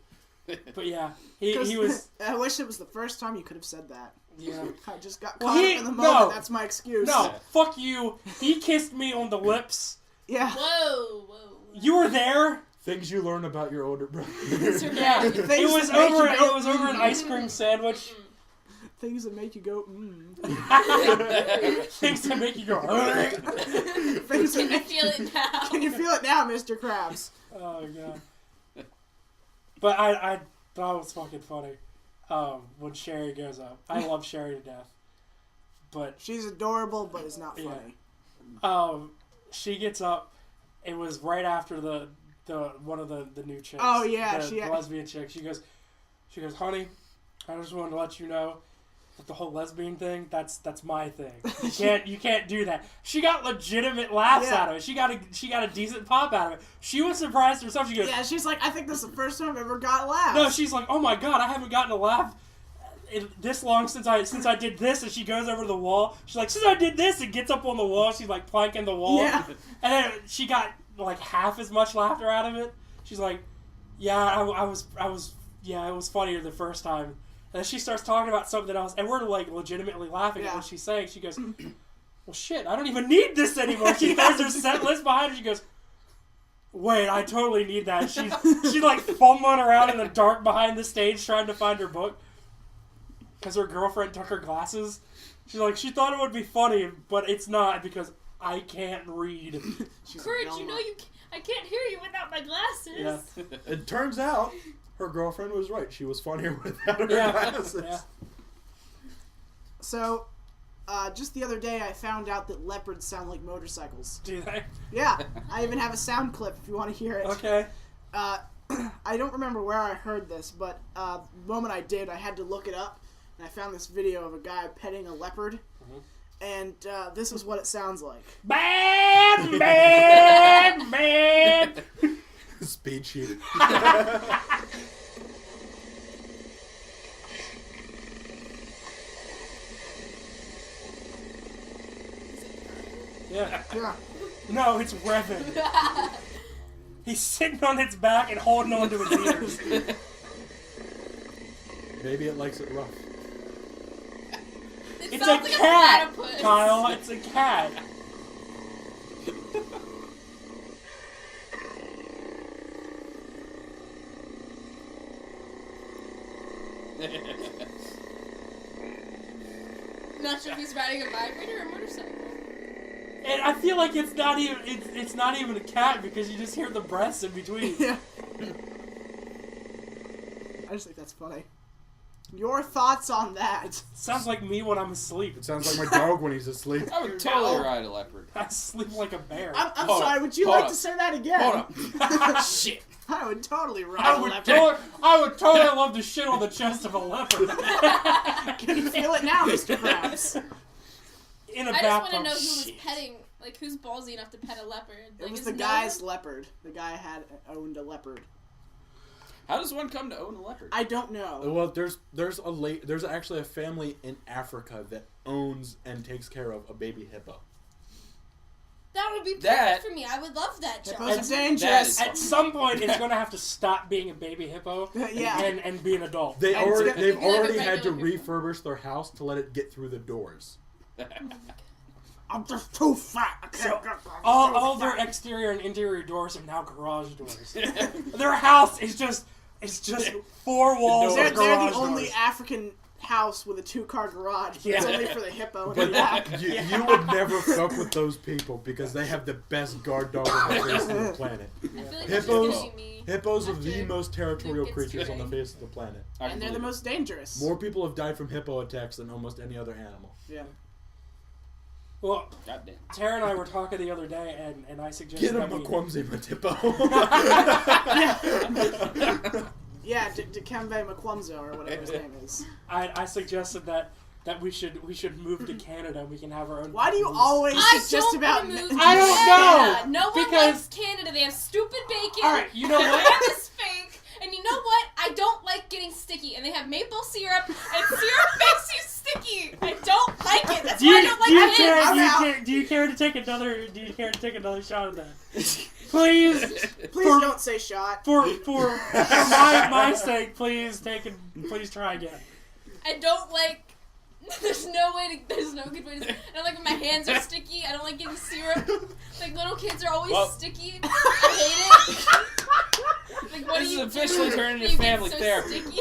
But yeah, he was. I wish it was the first time you could have said that. Yeah. I just got Well, caught up in the moment. no. That's my excuse. No, fuck you. He kissed me on the lips. Yeah. Whoa. You were there. Things you learn about your older brother. Yeah, it Things was that make over. you go, It was over an ice cream sandwich. Things that make you go, Things that make you go. Things that Can you make feel it now? Can you feel it now, Mr. Krabs? Oh god. But I thought it was fucking funny when Sherry goes up. I love Sherry to death. But She's adorable, but it's not funny. she gets up. It was right after the one of the new chicks. Oh, yeah, the lesbian chick. She goes, honey, I just wanted to let you know that the whole lesbian thing, that's my thing. You can't do that. She got legitimate laughs out of it. She got a decent pop out of it. She was surprised herself. She goes, Yeah, she's like, I think this is the first time I've ever got laughs. no, she's like, oh my god, I haven't gotten a laugh this long since I did this. And she goes over to the wall. She's like, since I did this, and gets up on the wall. She's like planking the wall. Yeah. And then she got like half as much laughter out of it. She's like, yeah, it was funnier the first time. And then she starts talking about something else, and we're like legitimately laughing at what she's saying. She goes, well shit, I don't even need this anymore. She throws her set list behind her. She goes, wait, I totally need that. She's like fumbling around in the dark behind the stage trying to find her book because her girlfriend took her glasses. She's like, she thought it would be funny, but it's not because I can't read. Courage, you know I can't hear you without my glasses. Yeah. It turns out her girlfriend was right. She was funnier without her glasses. Yeah. So, just the other day, I found out that leopards sound like motorcycles. Do they? Yeah, I even have a sound clip if you want to hear it. Okay. I don't remember where I heard this, but the moment I did, I had to look it up, and I found this video of a guy petting a leopard, and this is what it sounds like. Man! Speed sheet. Yeah. Yeah. No, it's revving. He's sitting on its back and holding on to its ears. Maybe it likes it rough. It's a sounds like cat, platypus. Kyle. It's a cat. Not sure if he's riding a vibrator or a motorcycle. And I feel like it's not even a cat because you just hear the breaths in between. Yeah. I just think that's funny. Your thoughts on that? Sounds like me when I'm asleep. It sounds like my dog when he's asleep. I would totally ride a leopard. I sleep like a bear. I'm Hold sorry, up, would you hold like up. to say that again? Hold up. Shit. I would totally ride I a would, leopard. I would totally love to shit on the chest of a leopard. Can you feel it now, Mr. Krabs? In a I just bathtub. want to know who was Shit. petting, like who's ballsy enough to pet a leopard. It Like, was is the no guy's one? leopard. The guy owned a leopard. How does one come to own a leopard? I don't know. Well, there's actually a family in Africa that owns and takes care of a baby hippo. That would be perfect That- for me. I would love that job. Hippos are That dangerous. is- At some point, it's going to have to stop being a baby hippo Yeah. and be an adult. They've And it's already gonna- had to regular refurbish their house to let it get through the doors. I'm just too fat. I So, can't get all their exterior and interior doors are now garage doors. Their house is just four walls They're of garage the only doors. African house with a 2-car garage, but it's Yeah. only for the hippo in But the back. you would never fuck with those people because they have the best guard dog on the face of the planet. I feel like that's Hippos- just gonna be me. Hippos are After the most territorial Luke gets creatures on the trained. face of the planet. I And they're the believe it. most dangerous. More people have died from hippo attacks than almost any other animal. Yeah. Well, Goddamn. Tara and I were talking the other day, and I suggested Get him that a we... Kwamzi Matipo. Yeah, Dikembe Mukwamzo, or whatever his name is. I suggested that we should move to Canada. We can have our own. Why do you police. always I suggest don't about... wanna move I don't to know, Canada. No one because- likes Canada. They have stupid bacon. All right, you know what? Ham is fake. And you know what? I don't like getting sticky. And they have maple syrup, and syrup makes you sticky. I don't like it. That's Do why I you, don't like do, you it. care, I'm out. do you care to take another shot of that? Please, Please don't say shot. for my sake, please try again. I don't like. There's no good way to. I don't like when my hands are sticky. I don't like getting syrup. Like little kids are always Well- sticky. I hate it. Like what This do is you officially do turning when into you get family so therapy. sticky?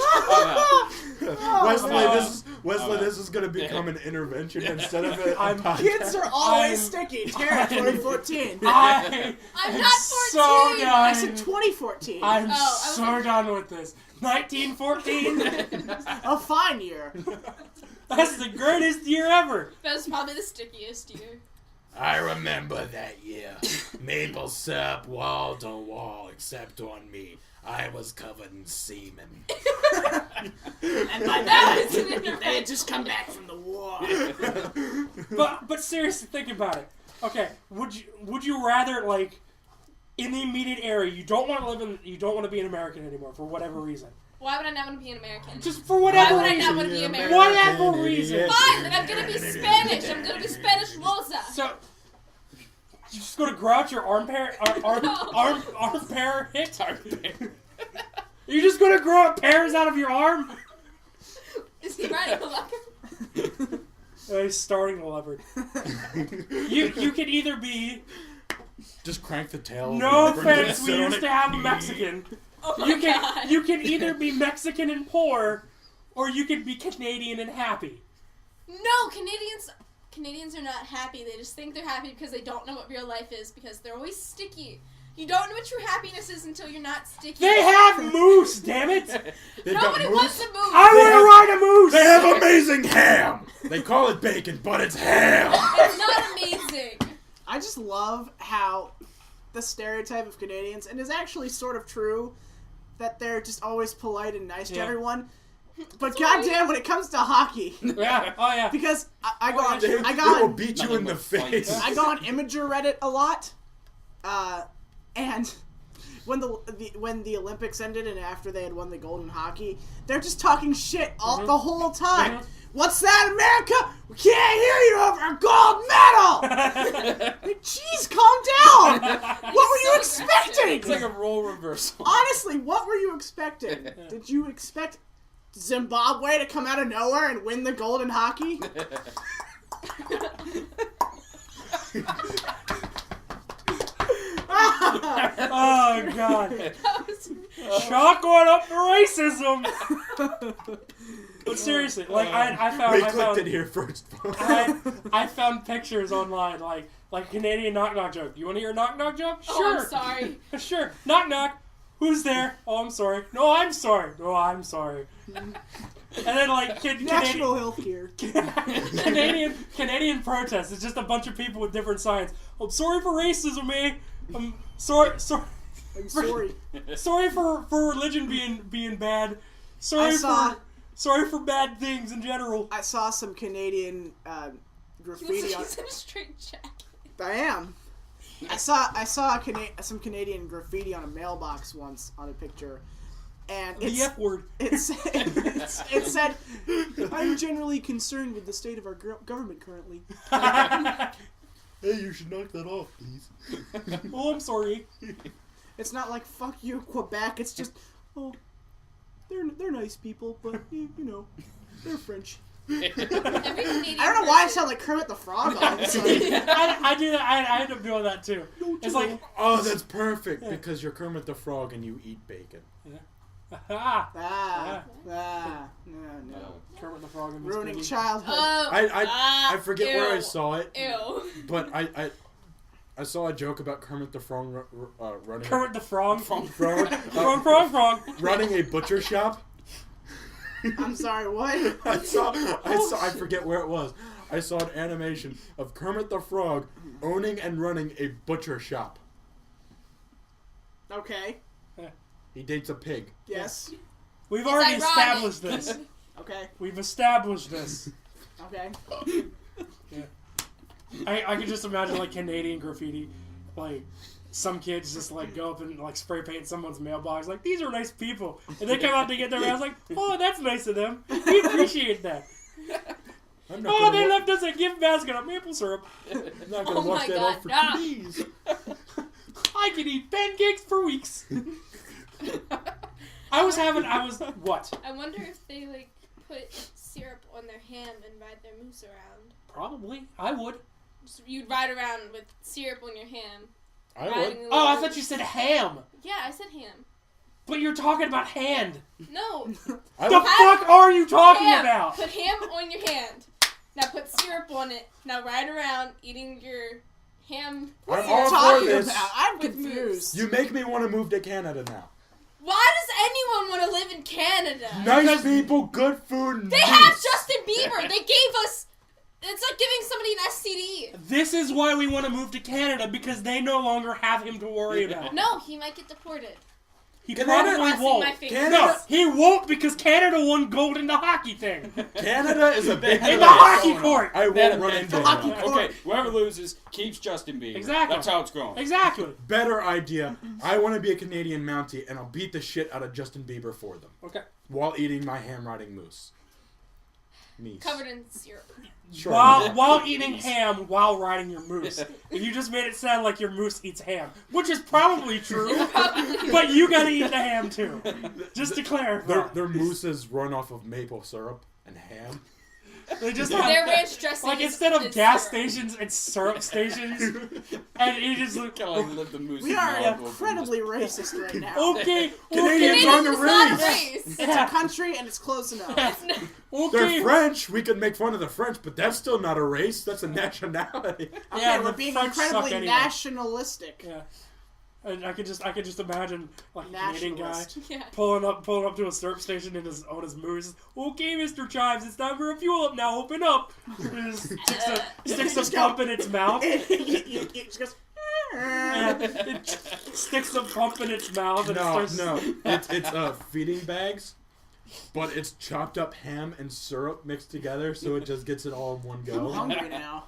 Wesley, this is going to become an intervention instead of a I'm- podcast. Kids are always I'm- sticky. Tara, 2014. I'm I'm not 14. so done. I said 2014. I'm Oh, I was so like- done with this. 1914. A fine year. That's the greatest year ever. That was probably the stickiest year. I remember that year. Maple syrup wall to wall, except on me. I was covered in semen. And by That was an they had intervention. just come back from the war. But seriously, think about it. Okay, would you rather, like, in the immediate area, you don't want to be an American anymore for whatever reason, Why would I not want to be an American? just for whatever Why would I reason, not want to be American? whatever reason. Fine, then I'm gonna be Spanish. I'm gonna be Spanish Rosa. So you just gonna grow out your arm hair hit? You're just gonna grow out pears out of your arm? Is he riding a leopard? He's starting the leopard. You could either be, Just crank the tail. no of the leopard and offense, we sit on used it. to have a Mexican. Oh my You god. can either be Mexican and poor, or you could be Canadian and happy. No, Canadians are not happy. They just think they're happy because they don't know what real life is because they're always sticky. You don't know what true happiness is until you're not sticky. They have moose, damn it! They've got Nobody moose. wants to move. I want to ride a moose! They have amazing ham. They call it bacon, but it's ham. It's not amazing. I just love how the stereotype of Canadians, and is actually sort of true, that they're just always polite and nice to Yeah. everyone. But That's right. goddamn, when it comes to hockey, Yeah, oh yeah. because I go on, They I go will on, beat you Nothing in the but fights. face. I go on Imager Reddit a lot, and when the Olympics ended and after they had won the gold in hockey, they're just talking shit the whole time. Mhm. What's that, America? We can't hear you over a gold medal. Like, jeez, calm down. What were you so expecting? It's like a role reversal. Honestly, what were you expecting? Did you expect Zimbabwe to come out of nowhere and win the gold in hockey? Oh god. That was- Shock going up for racism! But seriously, like I We found clicked it here first. I found pictures online like Canadian knock knock joke. You want to hear a knock knock joke? Oh, Sure. I'm sorry. Sure. Knock knock. Who's there? Oh, I'm sorry. No, I'm sorry. No, I'm sorry. And then like National healthcare. Canadian protest. It's just a bunch of people with different signs. I'm sorry for racism, eh? I'm sorry. I'm sorry. Sorry for religion being bad. Sorry for bad things in general. I saw some Canadian graffiti on. He's in a straight jacket. I am. I saw some Canadian graffiti on a mailbox once on a picture, and The F word. it said, "I'm generally concerned with the state of our government currently." Hey, you should knock that off, please. Oh, I'm sorry. It's not like "fuck you, Quebec." It's just, oh, they're nice people, but you know, they're French. Every Canadian I don't know why I sound like Kermit the Frog all of a sudden. I do that. I end up doing that too. It's like, Oh, that's perfect, because you're Kermit the Frog and you eat bacon. No. Kermit the Frog and Miss Ruining Piggy. childhood. I forget ew. where I saw it, Ew. but I saw a joke about Kermit the Frog running Kermit the Frog. frog, Frog. running a butcher shop. I'm sorry, what? I saw. I forget where it was. I saw an animation of Kermit the Frog owning and running a butcher shop. Okay. He dates a pig. Yes. We've It's already ironic. established this. Okay. We've established this. Okay. I can just imagine like Canadian graffiti, like some kids just like go up and like spray paint someone's mailbox, like these are nice people, and they come out to get their mail. I was like, oh, that's nice of them. We appreciate that. I'm not Oh, gonna they wa- left us a gift basket of maple syrup. I'm not gonna Oh wash my that God, off for no. 2 days. I can eat pancakes for weeks. What? I wonder if they like put syrup on their ham and ride their moose around. Probably. I would. So you'd ride around with syrup on your ham. I would. riding a Oh, I little- thought you said ham. Yeah, I said ham. But you're talking about hand. No. I The would. fuck are you talking ham. about? Put ham on your hand. Now put syrup on it. Now ride around eating your ham. I'm syrup. all for Talking this. about? I'm With confused. You make me want to move to Canada now. Why does anyone want to live in Canada? Nice people, good food, and They juice. have Justin Bieber. They gave us. It's like giving somebody an STD. This is why we want to move to Canada, because they no longer have him to worry about. No, he might get deported. He Canada- probably Crossing won't. my fingers. Canada- No, he won't, because Canada won gold in the hockey thing. Canada is a big In the place. hockey court. I That won't run event. into Hockey him. court. Okay, whoever loses keeps Justin Bieber. Exactly. That's how it's going. Exactly. Better idea. I want to be a Canadian Mountie, and I'll beat the shit out of Justin Bieber for them Okay. while eating my ham riding moose. Meese. Covered in syrup. Sure. While eating ham while riding your moose. And you just made it sound like your moose eats ham, which is probably true. But you gotta eat the ham too. Just to clarify. Their mooses run off of maple syrup and ham. They just Their have, ranch dressing. like, is- instead of is gas syrup. stations, it's syrup stations. And you just look. Kind of like live the moose. We in are Malibu. incredibly racist right now. Okay. Canadians Okay. aren't Canadian a is not a race. race. It's a country and it's close enough. They're Okay. French. We could make fun of the French, but that's still not a race. That's a nationality. Okay, Yeah, we're the being French suck incredibly anyway. nationalistic. Yeah. And I could just imagine like a Canadian guy Nationalist. Yeah. pulling up to a syrup station on his moose. Okay, Mr. Chives, it's time for a fuel up now. Open up. And just sticks a pump in its mouth. It just goes. And it sticks a pump in its mouth and No, it starts. no. It's feeding bags, but it's chopped up ham and syrup mixed together, so it just gets it all in one I'm go. hungry now.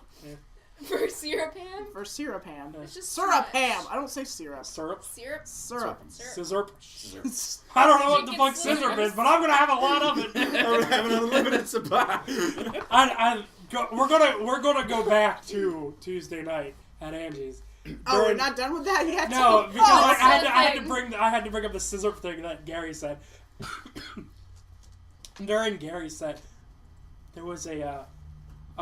For syrup ham? For syrup ham. It's just Syrup trash. ham. I don't say syrup. Syrup. Syrup? Syrup. Scissor. Syrup. I don't know what the Chicken fuck scissor slivers. is, but I'm gonna have a lot of it. I'm having an unlimited supply. We're gonna go back to Tuesday night at Angie's. Oh, we're During- not done with that yet? No, because Oh, I had to thing. bring up the scissor thing that Gary said. During Gary's set, there was a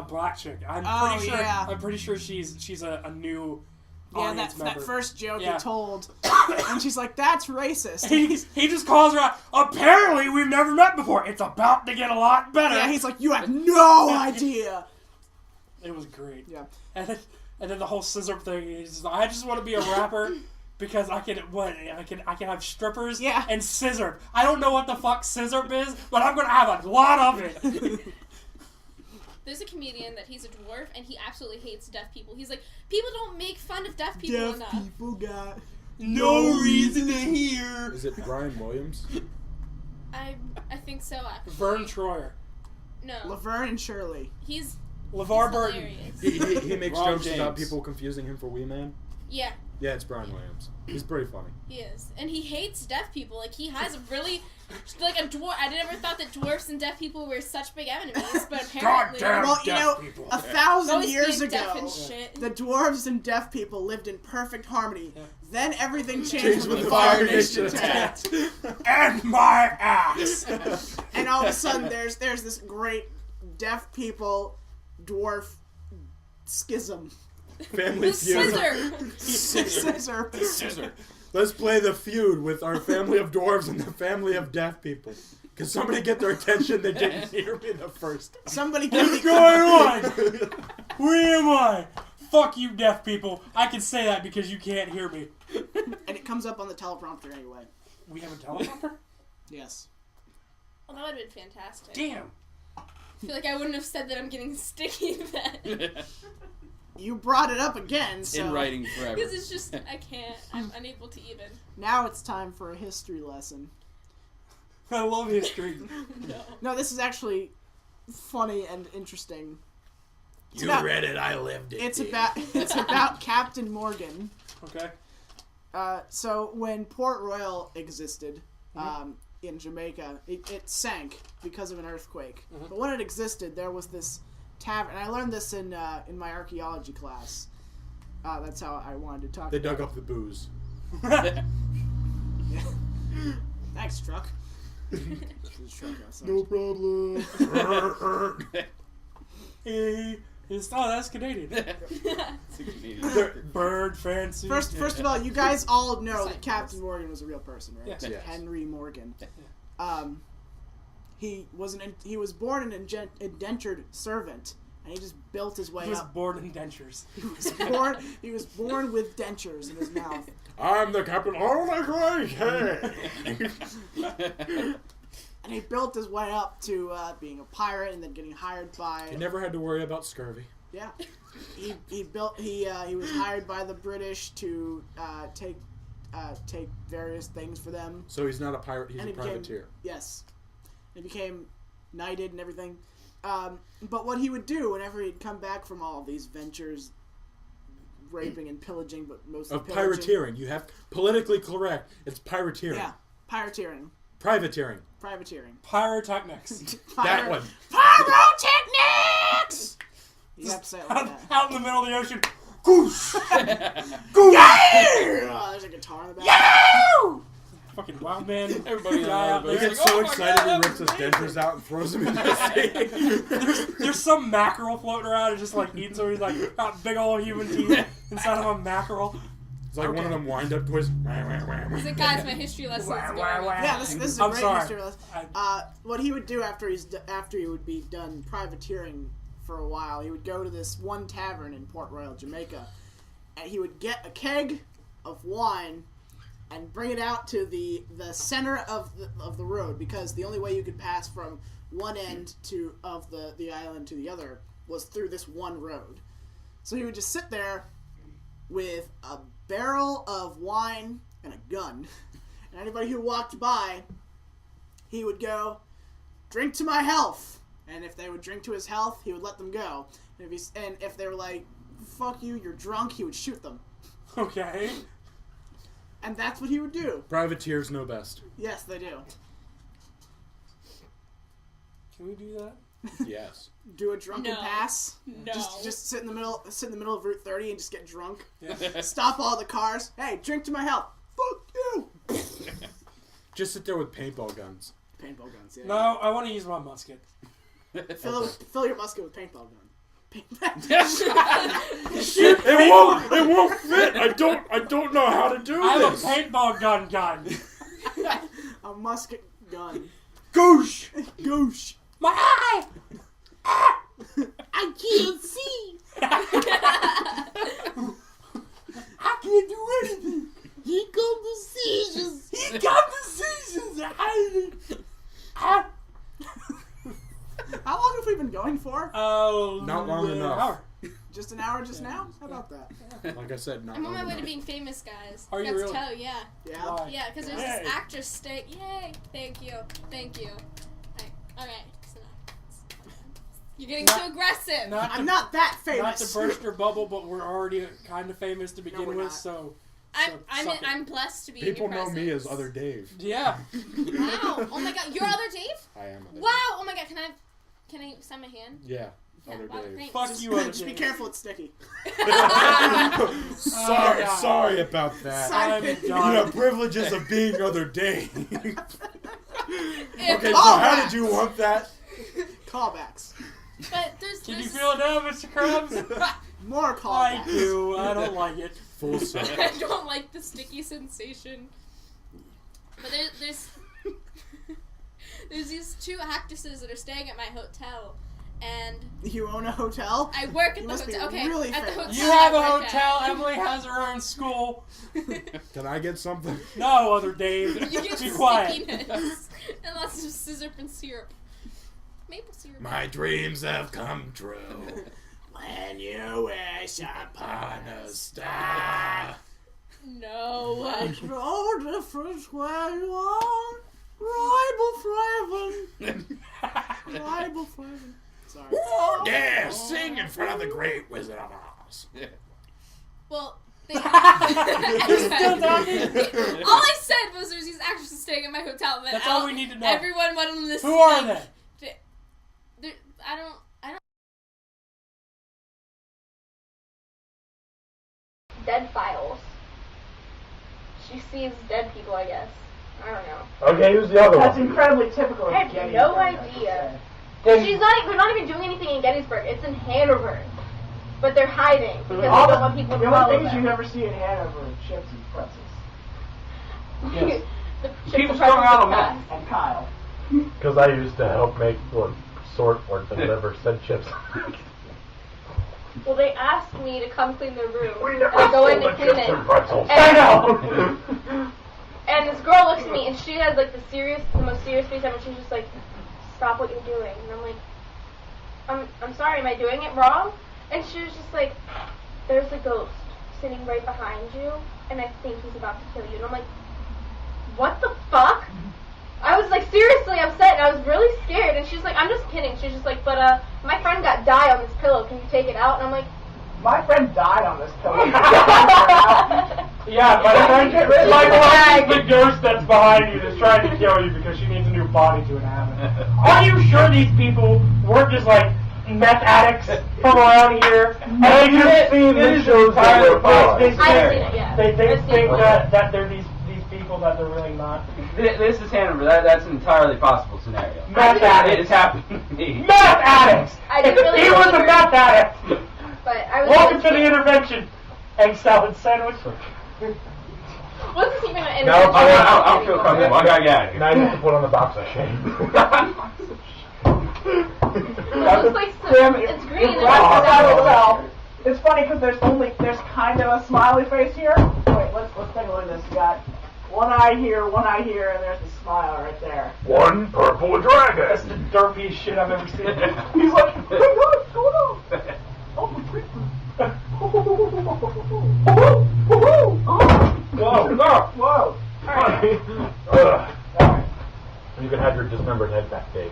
black chick. I'm pretty sure she's a new yeah, audience that member. first joke Yeah. he told, and she's like, "That's racist." He just calls her out. Apparently, we've never met before. It's about to get a lot better. Yeah, he's like, "You have no idea." It was great. Yeah. And then the whole scissor thing. He's just, I just want to be a rapper because I can have strippers Yeah. and scissor. I don't know what the fuck scissor is, but I'm gonna have a lot of it. There's a comedian that he's a dwarf and he absolutely hates deaf people. He's like, people don't make fun of deaf people Deaf enough. people got No reason to hear. Is it Brian Williams? I think so, actually. Vern Troyer. No. Laverne and Shirley. He's LeVar Burton. hilarious. He makes Ron jokes about James. people confusing him for Wee Man. Yeah, Yeah, it's Brian Williams. He's pretty funny. he is. And he hates deaf people. Like, he has a really... Like, a dwarf... I never thought that dwarfs and deaf people were such big enemies, but apparently... Goddamn. Well, you Deaf know, people. 1,000 Always years being deaf ago, and shit. the dwarves and deaf people lived in perfect harmony. Yeah. Then everything changed Changed when when the the Fire Fire Nation Nation attacked. And my ass. And all of a sudden, there's this great deaf people dwarf schism. Family feud. Scissor! Scissor. Let's play the feud with our family of dwarves and the family of deaf people. Can somebody get their attention? They didn't hear me the first time. Somebody give me What's going on? Where am I? Fuck you, deaf people. I can say that because you can't hear me. And it comes up on the teleprompter anyway. We have a teleprompter? Yes. Well, that would have been fantastic. Damn. I feel like I wouldn't have said that I'm getting sticky then. You brought it up again, so In writing forever. Because it's just, I can't. I'm unable to even. now it's time for a history lesson. I love history. No. No, this is actually funny and interesting. You about- read it, I lived it. It's about Captain Morgan. Okay. So when Port Royal existed in Jamaica, it sank because of an earthquake. But when it existed, there was this tavern. And I learned this in my archaeology class. That's how I wanted to talk. They about dug up the booze. it. Thanks, truck. There's a truck outside. No problem. Hey, that's Canadian. It's a Canadian. Bird fancy. First of all, you guys all know that Captain Morgan was a real person, right? Yes. Yes. Henry Morgan. He was born an indentured servant, and he just built his way He was up. born in dentures. He was born with dentures in his mouth. I'm the captain. Oh my God! Hey. And he built his way up to being a pirate, and then getting hired by. He never had to worry about scurvy. Yeah, he was hired by the British to take various things for them. So he's not a pirate. He's And a he became- privateer. Yes, he became knighted and everything. But what he would do whenever he'd come back from all of these ventures, raping and pillaging, but mostly Of pillaging. pirateering. You have politically correct. It's pirateering. Yeah, pirateering. Privateering. Privateering. Pyrotechnics. That one. Pyrotechnics! You have to say it like out, that. out in the middle of the ocean. Goosh! Oh, there's a guitar in the back. Fucking wild man. Everybody guy out He there. gets so Oh my excited God, he that rips was his dentures out and throws them in the sea. There's some mackerel floating around and just like eating so he's like got big old human teeth inside of a mackerel. It's like one of them wind-up toys. He's like, guys, my history lesson's going. Yeah, this is a I'm great sorry. history lesson. What he would do after he would be done privateering for a while, he would go to this one tavern in Port Royal, Jamaica, and he would get a keg of wine and bring it out to the center of the road, because the only way you could pass from one end of the island to the other was through this one road. So he would just sit there with a barrel of wine and a gun, and anybody who walked by, he would go, "Drink to my health," and if they would drink to his health, he would let them go. And if they were like, "Fuck you, you're drunk," he would shoot them. Okay. And that's what he would do. Privateers know best. Yes, they do. Can we do that? Yes. Do a drunken No. pass. No. Just sit in the middle of Route 30 and just get drunk. Yeah. Stop all the cars. Hey, drink to my health. Fuck you. Just sit there with paintball guns. Paintball guns. Yeah. No, I want to use my musket. Fill your musket with paintball gun. It won't fit. I don't know how to do I have this. a paintball gun. A musket gun. Goosh! Goosh. My eye! I can't see. I can't do anything. Yeah. been going for? Oh, Not long an enough. hour. Just an hour just now? How about that? Like I said, not I'm on long my way to enough. being famous, guys. Are you Got to really? tell, yeah. Yeah. Why? Yeah, because there's Yay. this actress stay. Yay! Thank you. Thank you. Okay. So you're getting Not- too aggressive. Not I'm to, not that not famous. to burst your bubble, but we're already kind of famous to begin we're with, not. so I'm suck it. I'm blessed to be People in your know me as presence. Other Dave. Yeah. Wow! Oh my God! You're Other Dave? I am Other Wow! Oh my God! Can I sign my hand? Dave. Yeah, Yeah, Other wow, Dave. thanks. Fuck you, Other Just be Dave. careful, it's sticky. Sorry, God. sorry about that. I'm You You done. know, privileges of being Other Dave. Okay, so Oh, how yeah. did you want that? Callbacks. But there's. Can you there's- feel it now, Mr. Krabs? More callbacks. I do. I don't like it. Full circle. I don't like the sticky sensation. But there's these two actresses that are staying at my hotel, and You own a hotel? I work at You the must be hotel. Okay, really at the famous. hotel. You have a I work hotel. at. Emily has her own school. Can I get something? No, Other Dave. You get Be quiet. stickiness and lots of scissor and syrup. Maple syrup. My dreams have come true. When you wish Upon a star. No. no difference where you are. Riboflavin. Sorry. Yeah, sing in front of the great Wizard of Oz. Well, they. Still talking? All I said was there's these actresses staying at my hotel. And then That's all we need to know. Everyone went on this. Who are they? I don't. Dead files. She sees dead people, I guess. I don't know. Okay, who's the other That's one? incredibly typical of I have Gettysburg, no I should idea. say. She's not. They're not even doing anything in Gettysburg. It's in Hanover, but they're hiding because they All don't want people to the follow only things you them. never see in Hanover are chips and pretzels. Yes. The Keep chips going are on, fast. man. And Kyle. Because I used to help make or sort or deliver said chips. Well, they asked me to come clean their room. We And never I go sold in the to clean chips it. and pretzels. And- know. And this girl looks at me, and she has like the most serious face ever. She's just like, "Stop what you're doing." And I'm like, "I'm sorry. Am I doing it wrong?" And she was just like, "There's a ghost sitting right behind you, and I think he's about to kill you." And I'm like, "What the fuck?" I was like seriously upset, and I was really scared. And she's like, "I'm just kidding." She's just like, "But my friend got dye on this pillow. Can you take it out?" And I'm like, My friend died on this pillow. Yeah, but it's like the ghost that's behind you that's trying to kill you because she needs a new body to inhabit. Are you sure these people weren't just like meth addicts from around here? And they just see the shows that were I didn't see it, yeah. They I've seen think it. that they're these people that they're really not. This is Hanover. That's an entirely possible scenario. Meth addicts. It's happened to me. Meth addicts! I didn't really He was a remember. meth addict! but I was. Welcome to really the intervention. Egg salad sandwich. Wasn't even an No, intervention. I don't feel comfortable. I gotta get out of here. Now you have to put on the box of shame. It looks like some, it's green. and That's it's not yellow. well. It's funny because there's kind of a smiley face here. Wait, let's take a look at this. You got one eye here, and there's a smile right there. One purple dragon. That's the derpiest shit I've ever seen. He's like, hey guys, what's going on? Oh, the creeper. Whoa, whoa. Alright. You can have your dismembered head back, Dave.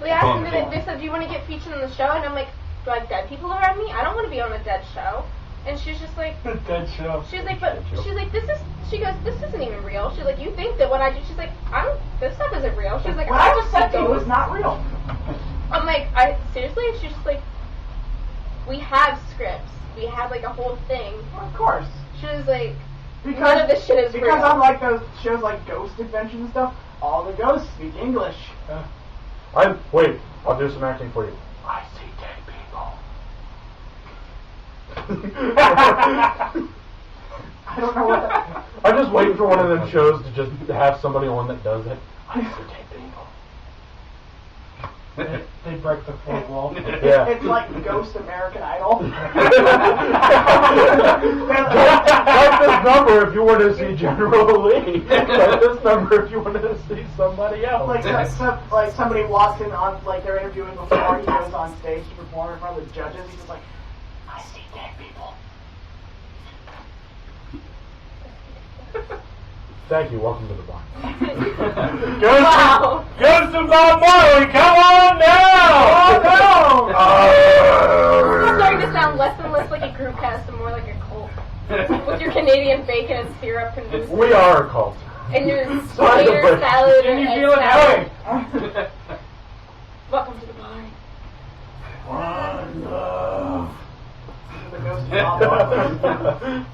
They asked me, they said, "Do you want to get featured on the show?" And I'm like, "Do I have dead people around me? I don't want to be on a dead show." And she's just like, Dead show. she's like, but she's like, this isn't even real. She's like, you think that what I do? She's like, this stuff isn't real. She's like, What I I just said to you ghosts. was not real. I'm like, seriously? And she's just like, we have scripts. We have like a whole thing. Of course. She was like, Because, none of this shit is because real. unlike those shows like Ghost Adventures and stuff, all the ghosts speak English. Wait, I'll do some acting for you. I see dead people. I don't know what that I'm just waiting for one of them shows to just have somebody on that does it. I see dead people. They break the fourth wall. Yeah. It's like Ghost American Idol. Type this number if you want to see General Lee. Type this number if you want to see somebody else. Like somebody walks in on, like they're interviewing before he goes on stage to perform in front of the judges. He's just like, I see dead people. Thank you. Welcome to the bar. Wow. Goes to Bob Marley. Come on now. It's starting to sound less and less like a GroupCast and more like a cult. With your Canadian bacon and syrup and booze. We are a cult. And your spider salad Can and you egg feel it salad. going? Welcome to the bar. One love. The ghost of Bob Marley.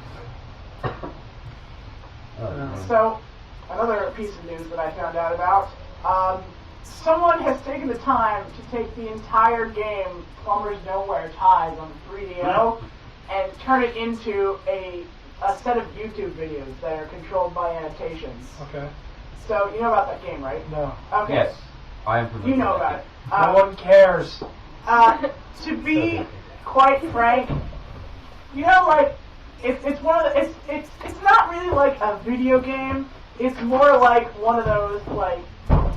So, another piece of news that I found out about. Someone has taken the time to take the entire game, Plumbers Don't Wear Ties, on the 3DO, and turn it into a set of YouTube videos that are controlled by annotations. Okay. So, you know about that game, right? No. Okay. Yes, I am familiar. You know with about that. it. No one cares. To be quite frank, you know, like, it's one of the, it's not really like a video game. It's more like one of those, like,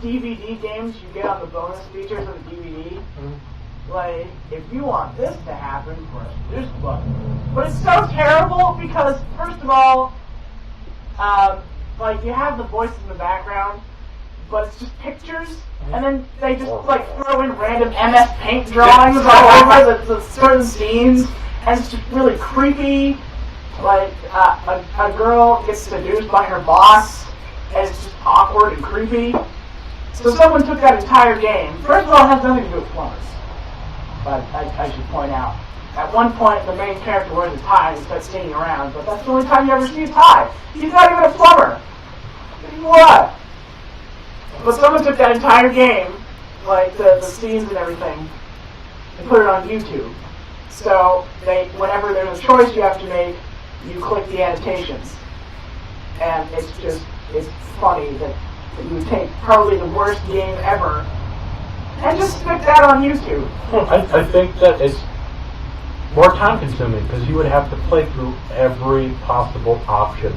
DVD games you get on the bonus features of the DVD. Like, if you want this to happen, press this button. But it's so terrible because, first of all, like, you have the voices in the background, but it's just pictures, and then they just, like, throw in random MS Paint drawings all over the certain scenes, and it's just really creepy. Like, a girl gets seduced by her boss, and it's just awkward and creepy. So someone took that entire game. First of all, it has nothing to do with plumbers. But I should point out. At one point, the main character wears a tie and starts skating around, but that's the only time you ever see a tie. He's not even a plumber. What? But someone took that entire game, like the scenes and everything, and put it on YouTube. So whenever there's a choice you have to make, you click the annotations. And it's funny that you would take probably the worst game ever and just stick that on YouTube. I think that it's more time consuming because you would have to play through every possible option.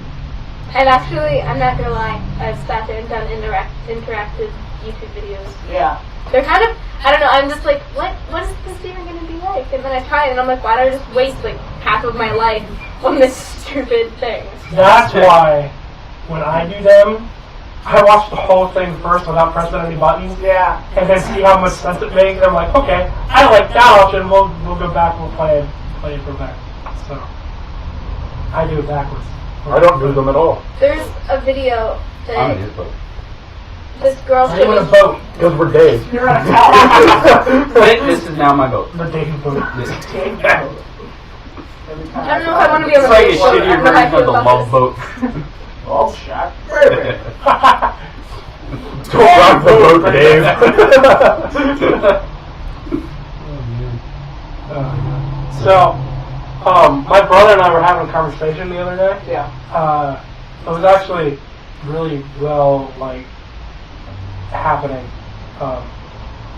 And actually, I'm not gonna lie, I've sat there and done interactive YouTube videos. Yeah. They're kind of, I don't know, I'm just like, what is this even gonna be like? And then I try it and I'm like, why did I just waste like half of my life on this stupid thing? That's why when I do them, I watch the whole thing first without pressing any buttons. Yeah. And then see how much sense it makes. I'm like, okay, I like that option. We'll go back. We'll play it from there. So I do it backwards. I don't do them at all. There's a video I'm that gonna use both. this girl I'm in a showed me. boat. Because we're Dave. You're on a couch. This is now my boat. The Dave boat. This- Every time I don't know if I want to be on It's the like a boat. I shittier don't know how I version feel of the about Love this. Boat. Oh, shot. Baby. Go rock the boat, Dave. So, my brother and I were having a conversation the other day. Yeah. It was actually really well, like, happening.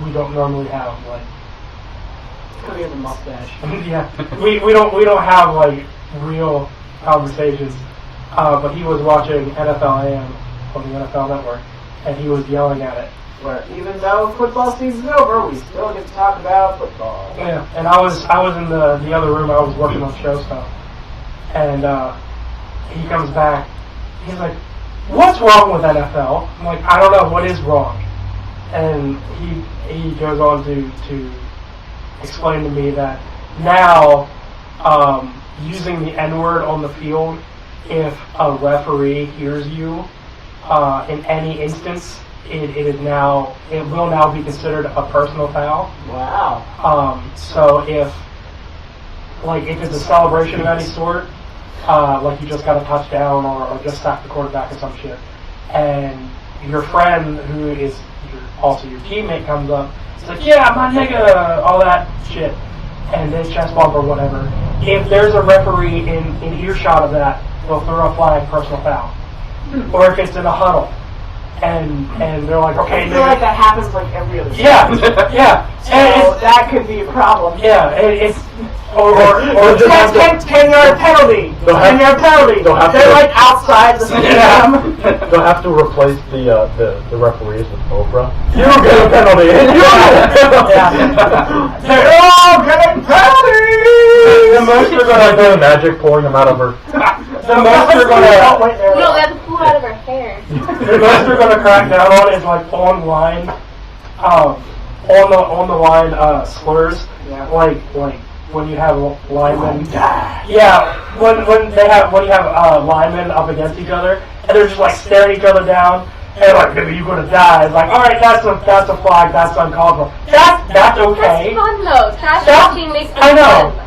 We don't normally have, like, Because he has a mustache. yeah, we don't have like real conversations. But he was watching NFL AM on the NFL Network, and he was yelling at it. Where even though football season's over, we still get to talk about football. Yeah, and I was in the other room. I was working on show stuff, and he comes back. He's like, "What's wrong with NFL?" I'm like, "I don't know. What is wrong?" And he goes on to explain to me that now using the N-word on the field, if a referee hears you in any instance, it will now be considered a personal foul. Wow. So if it's a celebration of any sort, like you just got a touchdown or just sacked the quarterback or some shit, and your friend who is also your teammate comes up, it's like, yeah, my nigga, all that shit, and they chest bump or whatever. If there's a referee in earshot of that, they'll throw a flag, personal foul. Or if it's in a huddle, and they're like, okay, I feel like that happens like every other Yeah, yeah. So that could be a problem. Yeah, it's or just have to- 10-yard penalty. They'll have- 10-yard penalty. they'll have They're to- like outside the stadium. They'll have to replace the referees with Oprah. You get a penalty. They're all getting penalties. the most they're Like gonna the magic pouring them out of her. the most they're gonna Wait there. No, they have to pull out of her hair. the most they're gonna crack down on is like online, on the line slurs. Yeah. Like when you have linemen. Yeah, when you have linemen up against each other and they're just like staring each other down and like, maybe you're gonna die. It's like, all right, that's a flag, that's uncalled for. That's okay. That's fun though. Trash That- talking makes it I know. fun.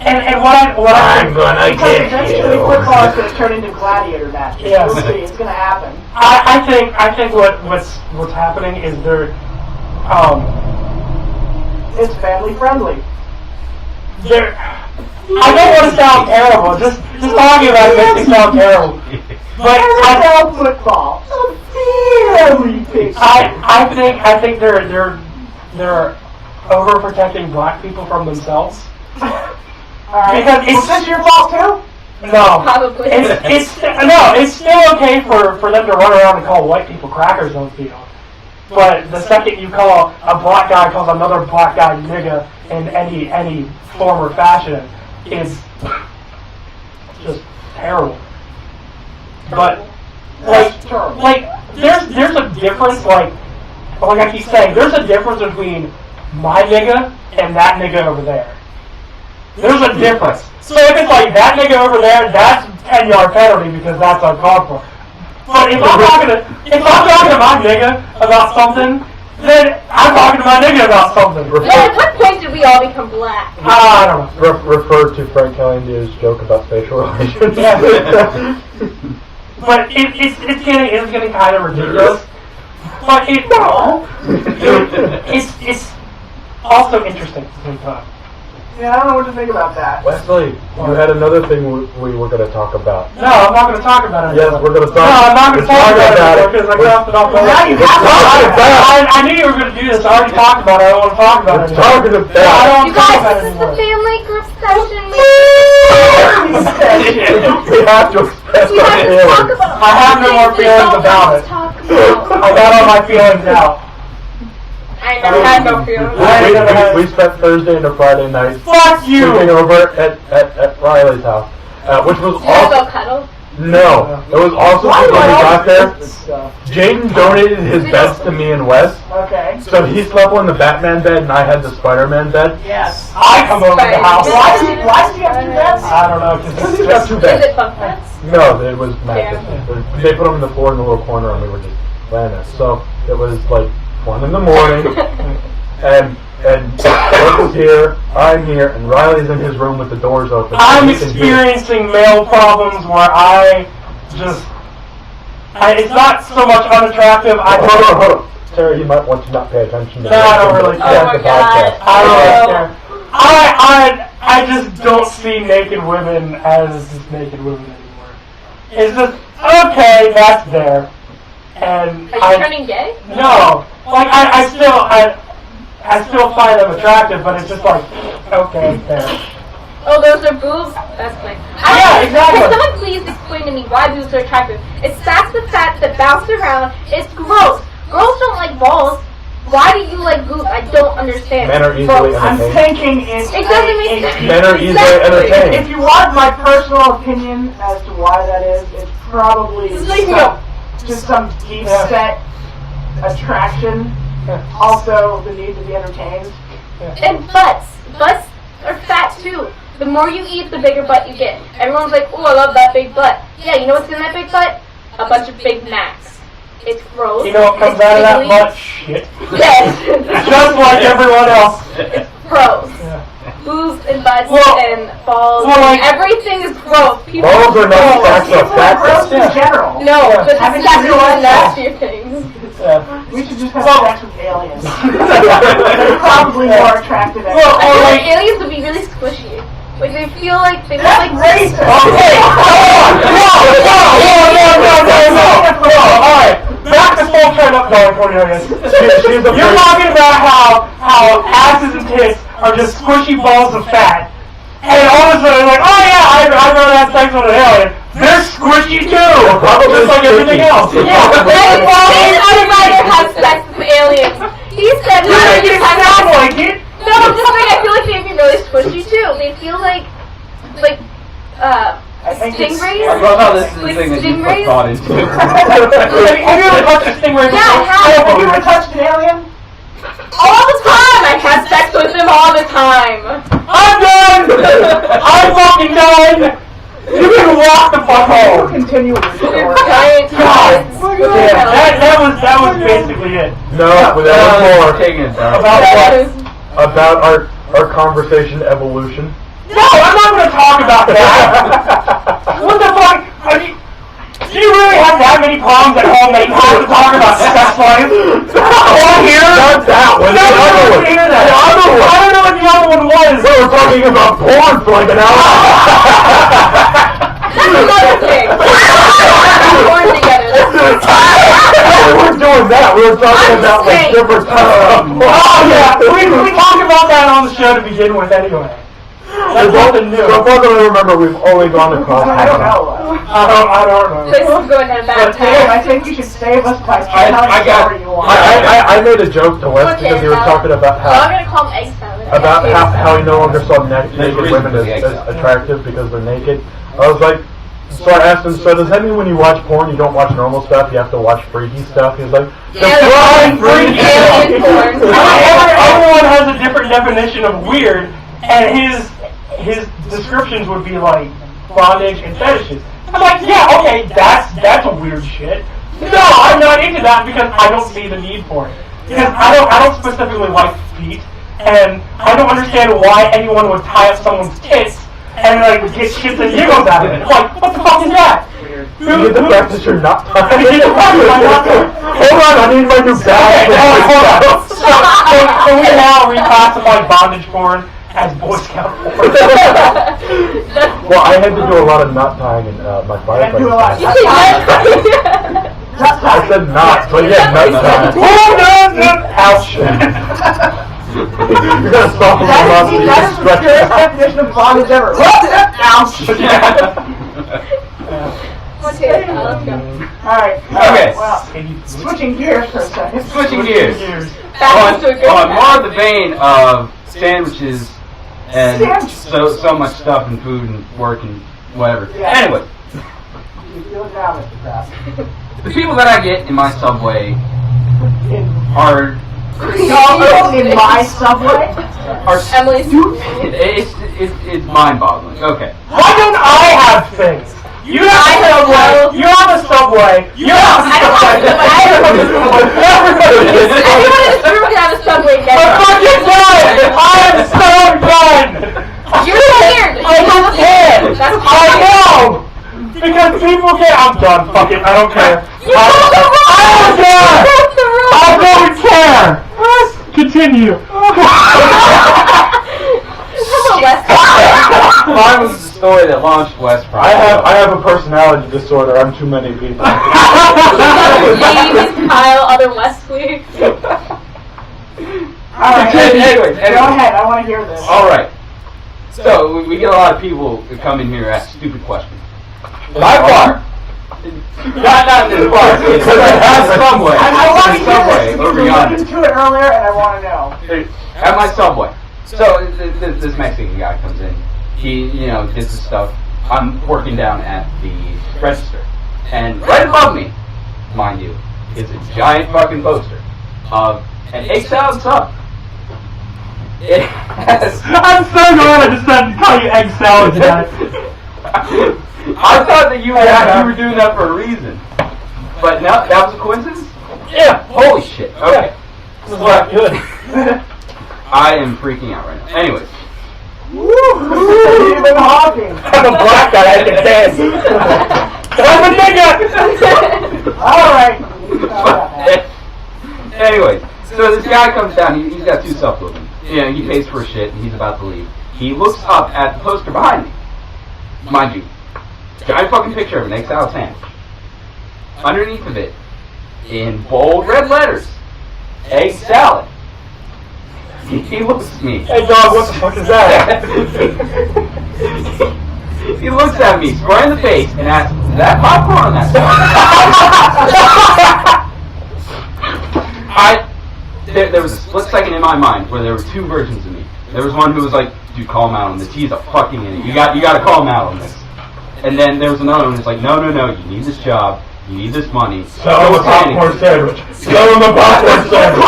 And what I gonna Because eventually football is going to turn into gladiator matches. Yes. We'll see. It's going to happen. I think what's happening is they're It's family friendly. I don't want to sound terrible. Just talking about it makes me sound terrible. But NFL football. Very big. I think they're overprotecting black people from themselves. Alright. Because Was this your fault too? No. Probably. It's still okay for them to run around and call white people crackers on the field. But the second you call a black guy calls another black guy nigga in any form or fashion is just terrible. But like there's a difference like I keep saying, there's a difference between my nigga and that nigga over there. There's a difference. So if it's like that nigga over there, that's 10-yard penalty because that's uncalled for. But if I'm talking to my nigga about something, then I'm talking to my nigga about something. At what point did we all become black? I don't know. Refer to Frank Callender's joke about spatial relations. But it's getting kind of ridiculous. But it's also interesting at the same time. Yeah, I don't know what to think about that. Wesley, you had another thing we were going to talk about. No, I'm not going to talk about it Yes, anymore. we're going to talk. No, I'm not going to talk about it because I got it off the Now you have to talk about it. I knew you were going to do this. I already talked about it. I don't want to talk about it We're anymore. talking I about don't want You to talk guys, about it this is the anymore. family group session. we have to express We our have to talk feelings. about I have no more feelings about it. I got all my feelings out. I never had no feelings. We spent Thursday and a Friday night Fuck you! sleeping over at Riley's house, which was You guys go awesome. cuddle? No, it was awesome Why because do when we I got always there, do this stuff? Jaden donated his beds to me and Wes. Okay. So he slept on the Batman bed and I had the Spider-Man bed. Yes. I come over to the house. Why does he have two beds? I don't know, He's because got two Is beds. it bunk beds? No, it was massive. They put them in the floor in the little corner and we were just laying there. So it was like 1 in the morning and Wes is here, I'm here, and Riley's in his room with the doors open. I'm He can hear. experiencing male problems where it's not so much unattractive, Hold on. Sarah, you might want to not pay attention to No, I don't really the care. Oh my podcast. God. I don't really care. I just don't see naked women as just naked women anymore. It's just, okay, that's there. And Are you turning gay? no, like I still find them attractive, but it's just like, okay, there. Oh, those are boobs? That's fine. Yeah, exactly. Can someone please explain to me why boobs are attractive? It's fats with fat that bounce around. It's gross. Girls don't like balls. Why do you like boobs? I don't understand. Men are easily Gross. I'm thinking it's It doesn't make sense. Men are easily Exactly. entertained. If you want my personal opinion as to why that is, it's probably This is like just some deep Yeah. set attraction. Also, the need to be entertained. And butts. Butts are fat too. The more you eat, the bigger butt you get. Everyone's like, oh, I love that big butt. Yeah, you know what's in that big butt? A bunch of Big Macs. It's gross. You know what comes It's out of that jiggly. butt? Shit. Yes. Just like everyone else. It's gross. Yeah. Boobs and butts Well- and balls. well, like- everything is gross. People Balls are not facts People of are facts. gross in general. No, Yeah. but Haven't that's you one realized that? nastier things. Yeah. We should just have Well- sex with aliens. They're probably more attractive than Well, I feel like like- aliens would be really squishy. Like they feel like they look That's like racist. Okay, hold on. No. Alright. back to Full Trend Up going, Cornelius. You're talking about how asses and tits are just squishy balls of fat. And all of a sudden, like, oh yeah, I'd rather have sex with an alien. They're squishy too, just like everything else. Yeah, I'd rather have sex with aliens. He said, You make it sound like it. no, I'm just saying, I feel like they'd be really squishy too. They feel like stingrays. I love how this is the Like thing that you put stingrays? thought into. Have you ever touched a stingray before? Yeah, Have you ever touched an alien? All the time! I have sex with them all the time. I'm done! I'm fucking done! You can walk the fuck home! Continue with your They're story. giant God. tits. Yeah, that was basically it. No, but that was more Taking it down. About what? about our conversation evolution. No, I'm not gonna talk about that! What the fuck? Do you really have that many problems at home that you have to talk about sex life? All here? Not that one. No, The I other don't one. hear that. The other one. I don't know what the other one was. We were talking about porn for like an hour. That's another thing. Porn together. We weren't doing that. We were talking I'm about like saying. different stuff. Oh yeah, we talked about that on the show to begin with anyway. That's nothing new. So far that I remember, we've only gone across. I don't know. I don't know. This is going at a bad But Dave, I time. think you should save us by I telling got- a story you want. I made a joke to Wes Okay, because he was now- talking about Oh, I'm how gonna call them egg salad. how he no longer saw naked reason women for the as exile. attractive because they're naked. I was like, so I asked him, so does that mean when you watch porn you don't watch normal stuff, you have to watch freaky stuff? He was like, Alien porn. Everyone has a different definition of weird, and his descriptions would be like bondage and fetishes. I'm like, yeah, okay, that's a weird shit. No, I'm not into that because I don't see the need for it. Because I don't specifically like feet, and I don't understand why anyone would tie up someone's tits and like get shits and giggles out of it. Like, what the fuck is that? you get the fact that you're not I mean, get the fuck out of it. Hold on, I need my new bag. Okay, hold on. So we now reclassify bondage porn as Boy Scout porn. Well, I had to do a lot of knot tying in my I do a lot. firefighting. You say what? I said knot, but yeah, knot tying. Oh, no, ouch. You're gonna stop with the That is the stretch purest it out. definition of bondage ever. Ouch! Okay, let's go. Alright, Okay. well, switching gears for a second. Switching gears. Back to a good On time. more of the vein of sandwiches and Sandwiches. so much stuff and food and work and whatever. Yeah. Anyway, You feel it now, Mr. Kraft. the people that I get in my subway In are in my subway? Emily's. it's mind-boggling. Okay. Why don't I have things? You have I a have subway. no- You have a subway. You have a I don't have a subway. I have a subway. Everybody is. Everyone in this room can have a subway I'm next. fucking done. I am so done. You're weird. I don't care. That's I know. Because people care. I'm done. Fuck it. I don't care. You broke the rules. I don't care. You broke the rules. I don't care. Continue. Mine was the story that launched West I Project. have a personality disorder. I'm too many people. James, Kyle, other Wesley. Alright, Anyway, go ahead, I want to hear this. All right. So we get a lot of people that come in here and ask stupid questions. By far, not in this bar. It's at Subway. I want to hear Subway this because over you yonder. alluded to it earlier and I want to know. At my Subway. So this Mexican guy comes in. He, gets his stuff. I'm working down at the register, and right above me, mind you, is a giant fucking poster of an egg salad sub. It has. I'm so glad I just had to call you egg salad guy. I thought that you were doing that for a reason, but no, that was a coincidence. Yeah. Holy shit. Okay. This is not good. I am freaking out right now. Anyways. Stephen Hawking. I'm a black guy. I can dance. I'm a nigga. Alright. Anyway, so this guy comes down. He's got two stuff with him. He pays for his shit, and he's about to leave. He looks up at the poster behind me. Mind you, giant fucking picture of an egg salad sandwich. Underneath of it in bold red letters, egg salad. He looks at me. Hey dog, what the fuck is that? He looks at me square in the face and asks, "Is that popcorn on that side?" There was a split second in my mind where there were two versions of me. There was one who was like, "Dude, call him out on this. He's a fucking idiot. You got to call him out on this." And then there was another one who's like, "No, you need this job. You need this money. Sell him a popcorn sandwich. Sell him a popcorn sandwich."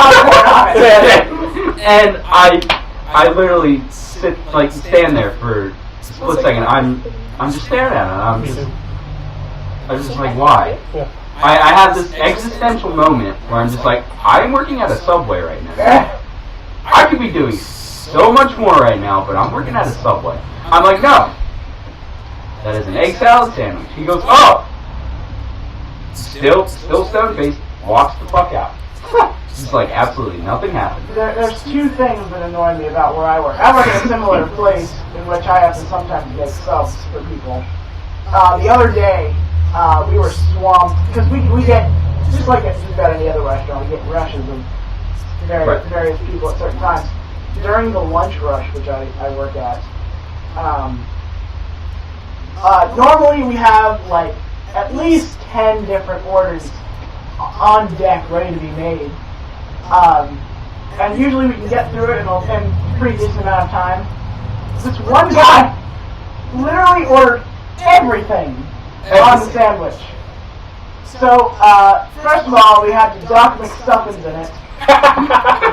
And I literally stand there for a split second. I'm just staring at it. I'm just like, why? I have this existential moment where I'm just like, I'm working at a Subway right now. I could be doing so much more right now, but I'm working at a Subway. I'm like, no. That is an egg salad sandwich. He goes, oh. Still stone-faced, walks the fuck out. It's like absolutely nothing happened. There's two things that annoy me about where I work. I work at a similar place in which I have to sometimes get subs for people. The other day, we were swamped because we get, just like at any other restaurant, we get rushes of various people at certain times. During the lunch rush, which I work at, normally we have like at least 10 different orders on deck ready to be made. And usually we can get through it in a pretty decent amount of time. This one guy literally ordered everything on the sandwich. So, first of all, we had the Duck McStuffins in it.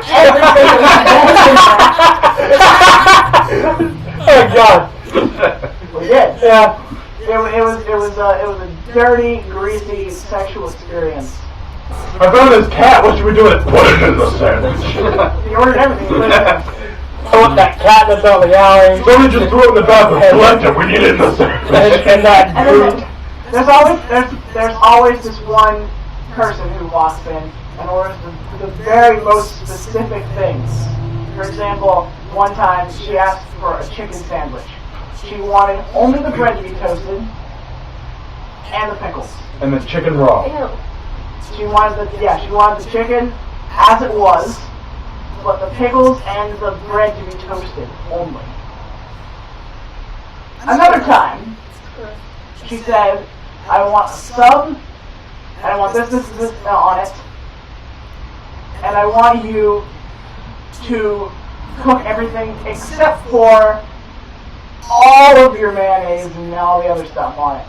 Everything Oh God. we did. Yeah. It was a dirty, greasy, sexual experience. I found this cat. What should we do with it? Put it in the sandwich. He ordered everything. I want that cat that's on the alley. Somebody just threw it in the bathroom. Collect it. We need it in the sandwich. And that And then there's always this one person who walks in and orders the very most specific things. For example, one time she asked for a chicken sandwich. She wanted only the bread to be toasted and the pickles. and the chicken raw. Ew. She wanted the chicken as it was, but the pickles and the bread to be toasted only. Another time, she said, I want a sub, and I want this on it, and I want you to cook everything except for all of your mayonnaise and all the other stuff on it.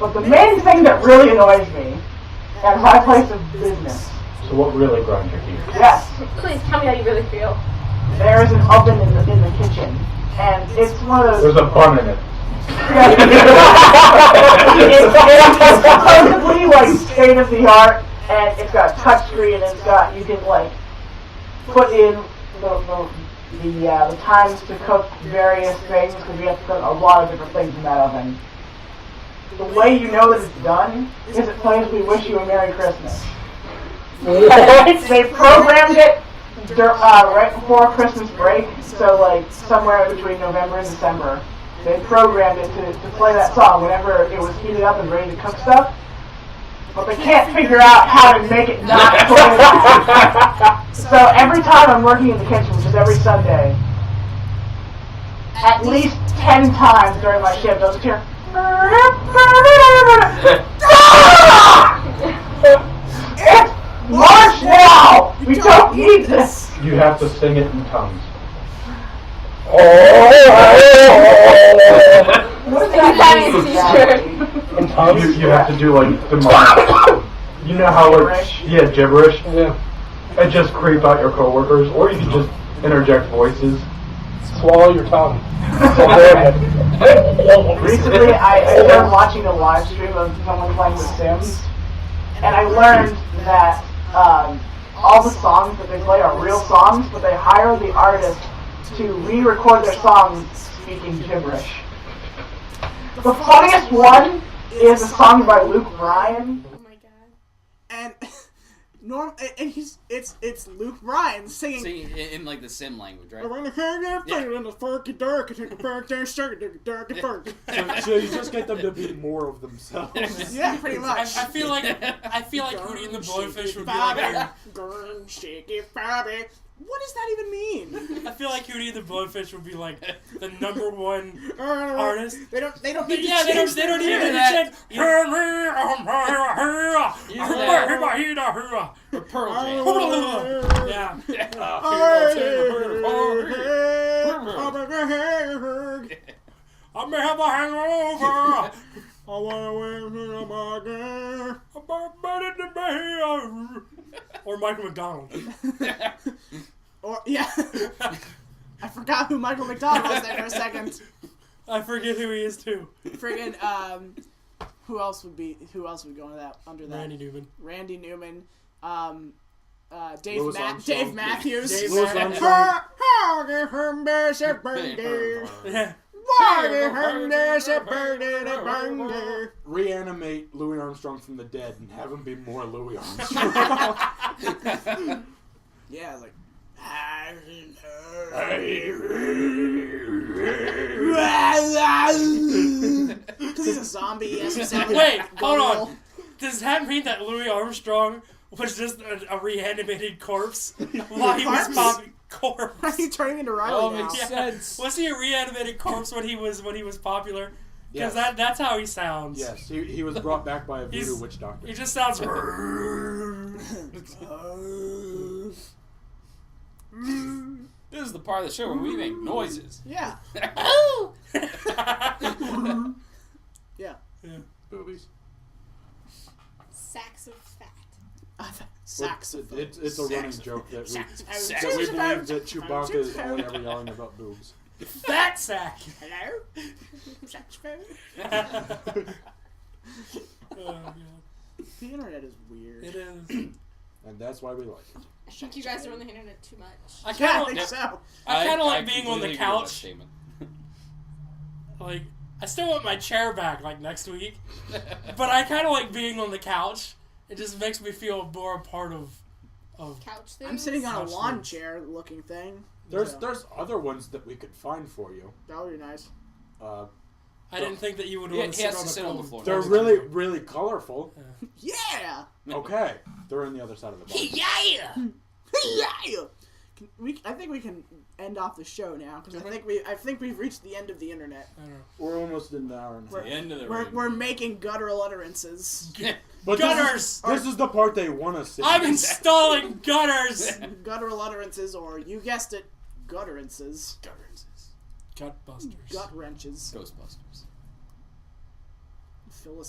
But the main thing that really annoys me at my place of business, So what really grinds your teeth? yes, Please tell me how you really feel. there is an oven in the kitchen, and it's one of those. There's a bun in it. It's supposedly like state of the art, and it's got a touch screen, and it's got you can like put in the times to cook various things because we have to cook a lot of different things in that oven. The way you know that it's done is it plays "We Wish You a Merry Christmas." They programmed it right before Christmas break, so like somewhere between November and December. They programmed it to play that song whenever it was heated up and ready to cook stuff. But they can't figure out how to make it not play that. So every time I'm working in the kitchen, which is every Sunday, at least 10 times during my shift, I'll just hear, it's March now! We don't need this! You have to sing it in tongues. What is that? In tongues? You have to do like demonic. You know how Gibberish? yeah, gibberish. Yeah. And just creep out your coworkers, or you can just interject voices. Swallow your tongue. Recently, I started watching a live stream of someone playing The Sims, and I learned that all the songs that they play are real songs, but they hire the artist to re-record their songs speaking gibberish. The funniest one is a song by Luke Bryan. Oh my god. And and it's Luke Bryan singing. See, in like the sim language, right? So you just get them to be more of themselves. Yeah, pretty much. I feel like Hootie and the Blowfish would be like. What does that even mean? I feel like Hootie and the Blowfish would be like the #1 artist. They don't need Yeah, to they change don't their even name. chant. The Pearl Jam. Yeah. I may have a hangover. I wanna win my game. I'm better than me. Or Michael McDonald. Or yeah. I forgot who Michael McDonald was there for a second. I forget who he is too. Friggin' who else would go into that under that? Randy Newman. Dave Louis Armstrong. Matthews. Louis Armstrong. Yeah. Reanimate Louis Armstrong from the dead and have him be more Louis Armstrong. Yeah, like. Because he's a zombie. He has to sound Wait, like hold guttural. on. Does that mean that Louis Armstrong was just a reanimated corpse while he was popping corpse? Why are you turning into Riley Oh, now? makes sense. Was he a reanimated corpse when he was popular? Because Yes. that's how he sounds. Yes, he was brought back by a voodoo witch doctor. He just sounds. This is the part of the show where we make noises. Yeah. Yeah. Boobies. Sacks of fat. Saxophone. It's a running joke that we Saxophone. believe that Chewbacca is only ever yelling about boobs. Fat sack. Hello? Saxophone? Oh, God. The internet is weird. It is. And that's why we like it. I think you guys are on the internet too much. I Yeah, I kind think of so. like being on the completely agree with that couch. statement. Like, I still want my chair back, like, next week. But I kind of like being on the couch. It just makes me feel more a part of Couch things. I'm sitting on a Couch lawn things. chair looking thing. There's So, there's other ones that we could find for you. that would be nice. I didn't think that you would He want to has sit on to the sit on the cold. floor. They're really, really colorful. Yeah! Okay, they're on the other side of the box. Yeah! Yeah! I think we can end off the show now because I think we've reached the end of the internet. I don't know. We're almost in the hour and a half. The end of the We're making guttural utterances. But Gutters! This is the part they want to see. I'm installing gutters! Guttural utterances, or you guessed it, gutterances. Gutbusters. Gut wrenches. Ghostbusters.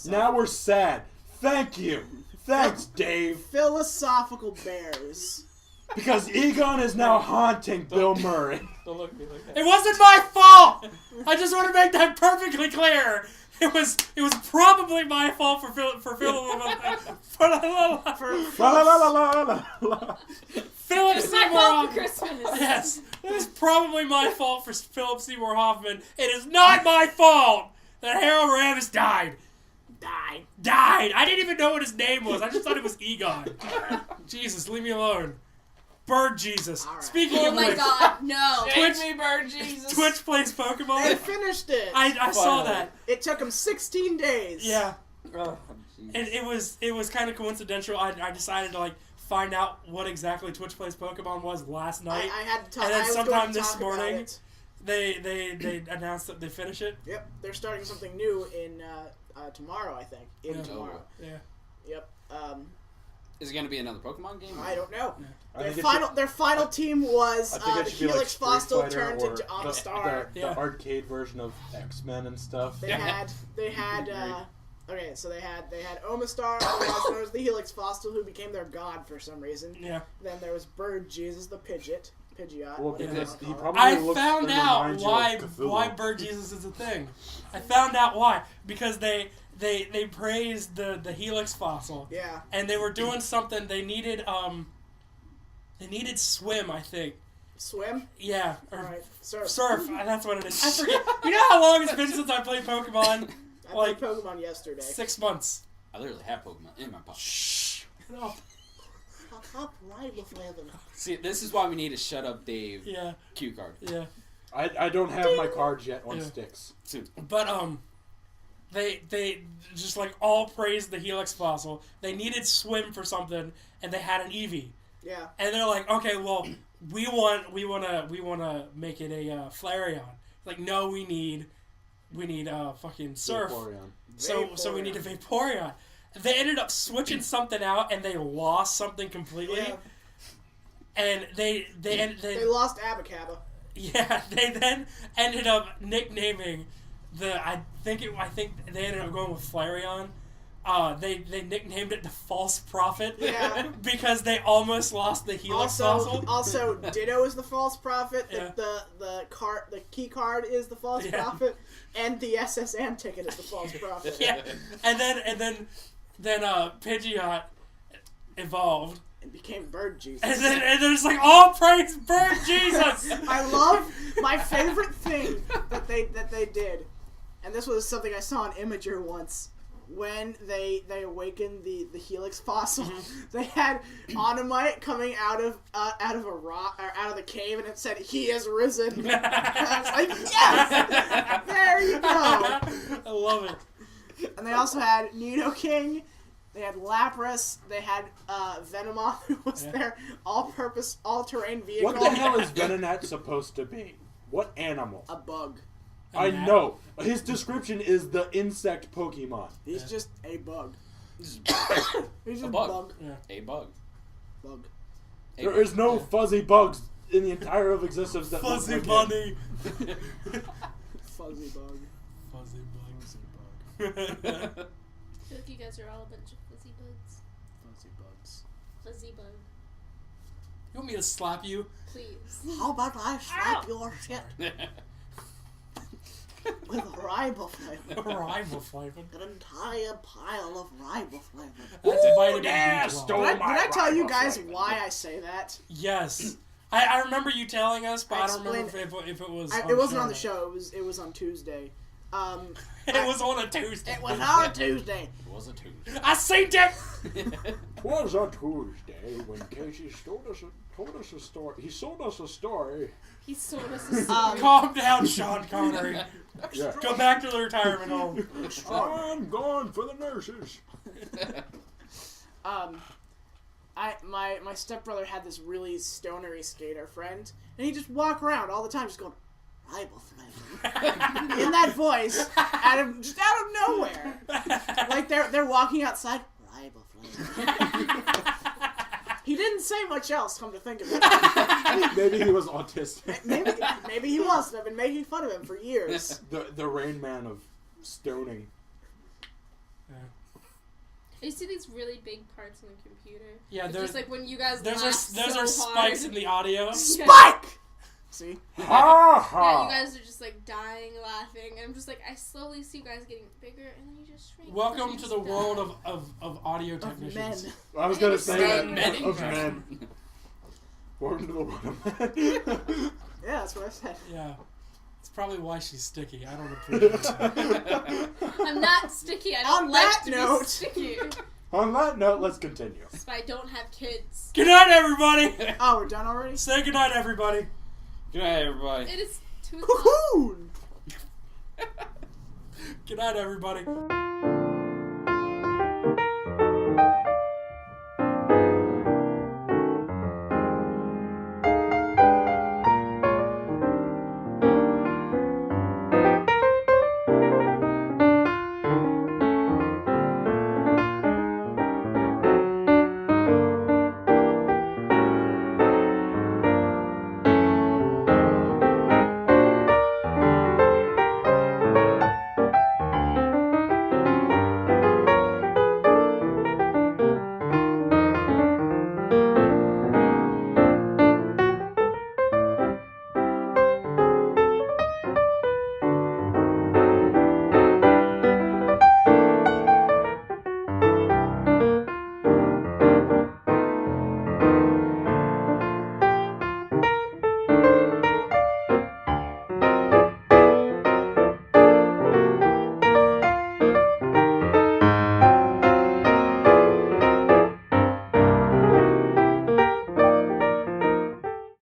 Now we're sad. Thank you. Thanks, Dave. Philosophical bears. Because Egon is now haunting Bill Murray. Don't look at me like that. It wasn't my fault! I just want to make that perfectly clear. It was probably my fault for Philip It's my Seymour fault Hoffman. for Christmas. Yes, it was probably my fault for Philip Seymour Hoffman. It is not my fault that Harold Ramis died. Died. I didn't even know what his name was. I just thought it was Egon. Jesus, leave me alone. Bird Jesus. All right. Speaking Oh of my which, god, no. Twitch- Take me, bird Jesus. Twitch plays They Pokemon. finished it. I saw that. It took them 16 days. Yeah. Oh, jeez. And it was kind of coincidental. I decided to find out what exactly Twitch Plays Pokemon was last night. I had to talk. And then I was sometime going to this talk about morning- it. They announced that they finish it. Yep, they're starting something new in tomorrow. I think Yeah. tomorrow. Yeah. Yep. Is it going to be another Pokemon game? I don't know. I Their think it final final team was I think it the should be like Helix Street Fossil Fighter turned or into Amistar. the Yeah. arcade version of X-Men and stuff. They had okay, so they had Omastar, otherwise known as the Helix Fossil, who became their god for some reason. Yeah. Then there was Bird Jesus, the Pidgeot. Pidgeot. Well, whatever because you he wanna call it. probably I looks found and out reminds you why of Cthulhu. why Bird Jesus is a thing. I found out why because they praised the Helix fossil. Yeah. And they were doing something. They needed swim, I think. Swim. Yeah. Or Alright. Surf. surf. That's what it is. I forget. You know how long it's been since I played Pokemon? I Like played Pokemon yesterday. 6 months. I literally have Pokemon in my pocket. Shh. No. Fuck up riboflavin. See, this is why we need a Shut Up Dave Yeah. cue card. Yeah. I don't have my cards yet on sticks. But they just like all praised the Helix fossil. They needed swim for something, and they had an Eevee. Yeah. And they're like, okay, well, we wanna make it a Flareon. Like, no, we need fucking Surf. Vaporeon. So we need a Vaporeon. They ended up switching something out, and they lost something completely. Yeah. And they lost Abacaba. Yeah, they then ended up nicknaming I think they ended up going with Flareon. They nicknamed it the False Prophet. Yeah. Because they almost lost the Helix fossil. Also, Ditto is the False Prophet. Yeah. The key card is the False Prophet, and the SSM ticket is the False Prophet. Yeah, and then Pidgeot evolved. It became Bird Jesus. And then it's like, all praise Bird Jesus! I love my favorite thing that they did, and this was something I saw on Imager once. When they awakened the Helix fossil, they had Onomite coming out of a rock or out of the cave, and it said, "He has risen." I was like, yes, there you go. I love it. And they also had Nidoking. They had Lapras. They had Venomoth, who was their all-purpose, all-terrain vehicle. What the hell is Venonat supposed to be? What animal? A bug. I know. His description is the insect Pokemon. He's just a bug. He's just A a bug. bug. Yeah. A bug. Bug. There is no fuzzy bugs in the entire of existence that Fuzzy look like bunny. Fuzzy bug. Fuzzy Fuzzy bug. I feel like you guys are all a bunch of fuzzy bugs. Fuzzy bugs. Fuzzy bug. You want me to slap you? Please. How about I slap your shit with riboflavin? Riboflavin. An entire pile of riboflavin. That's vitamin yeah, B12. stole Did I tell you guys riboflavin. why I say that? Yes. I remember you telling us, but I don't remember explained if it was it wasn't on the show. It was on Tuesday. It was on a Tuesday. It was on a Tuesday. It was a Tuesday. I seen it! It was on Tuesday when Casey told us a story. He sold us a story. He sold us a Calm down, Sean Connery. Yeah. Go back to the retirement home. I'm gone for the nurses. My stepbrother had this really stonery skater friend, and he just walk around all the time, just going riboflavin in that voice, out of nowhere. Like they're walking outside, riboflavin. He didn't say much else. Come to think of it, Maybe he was autistic. maybe he was. I've been making fun of him for years. The Rain Man of stoning. You see these really big parts on the computer? Yeah, It's there's just like when you guys those laugh are so spikes hard. in the audio. Spike. See? Ha Yeah, ha! you guys are just like dying laughing, and I'm just like, I slowly see you guys getting bigger, and then you just shrink. Welcome and to you the just world die. of audio Of technicians. men. I was gonna say that. Men. Of men. Welcome to the world of men. Yeah, that's what I said. Yeah. It's probably why she's sticky. I don't appreciate it. I'm not sticky. I don't On like that to note- be sticky. On that note, let's continue. That's why I don't have kids. Good night, everybody. Oh, we're done already? Say good night, everybody. Good night, everybody. It is 2 o'clock. Cocoon! Good night, everybody.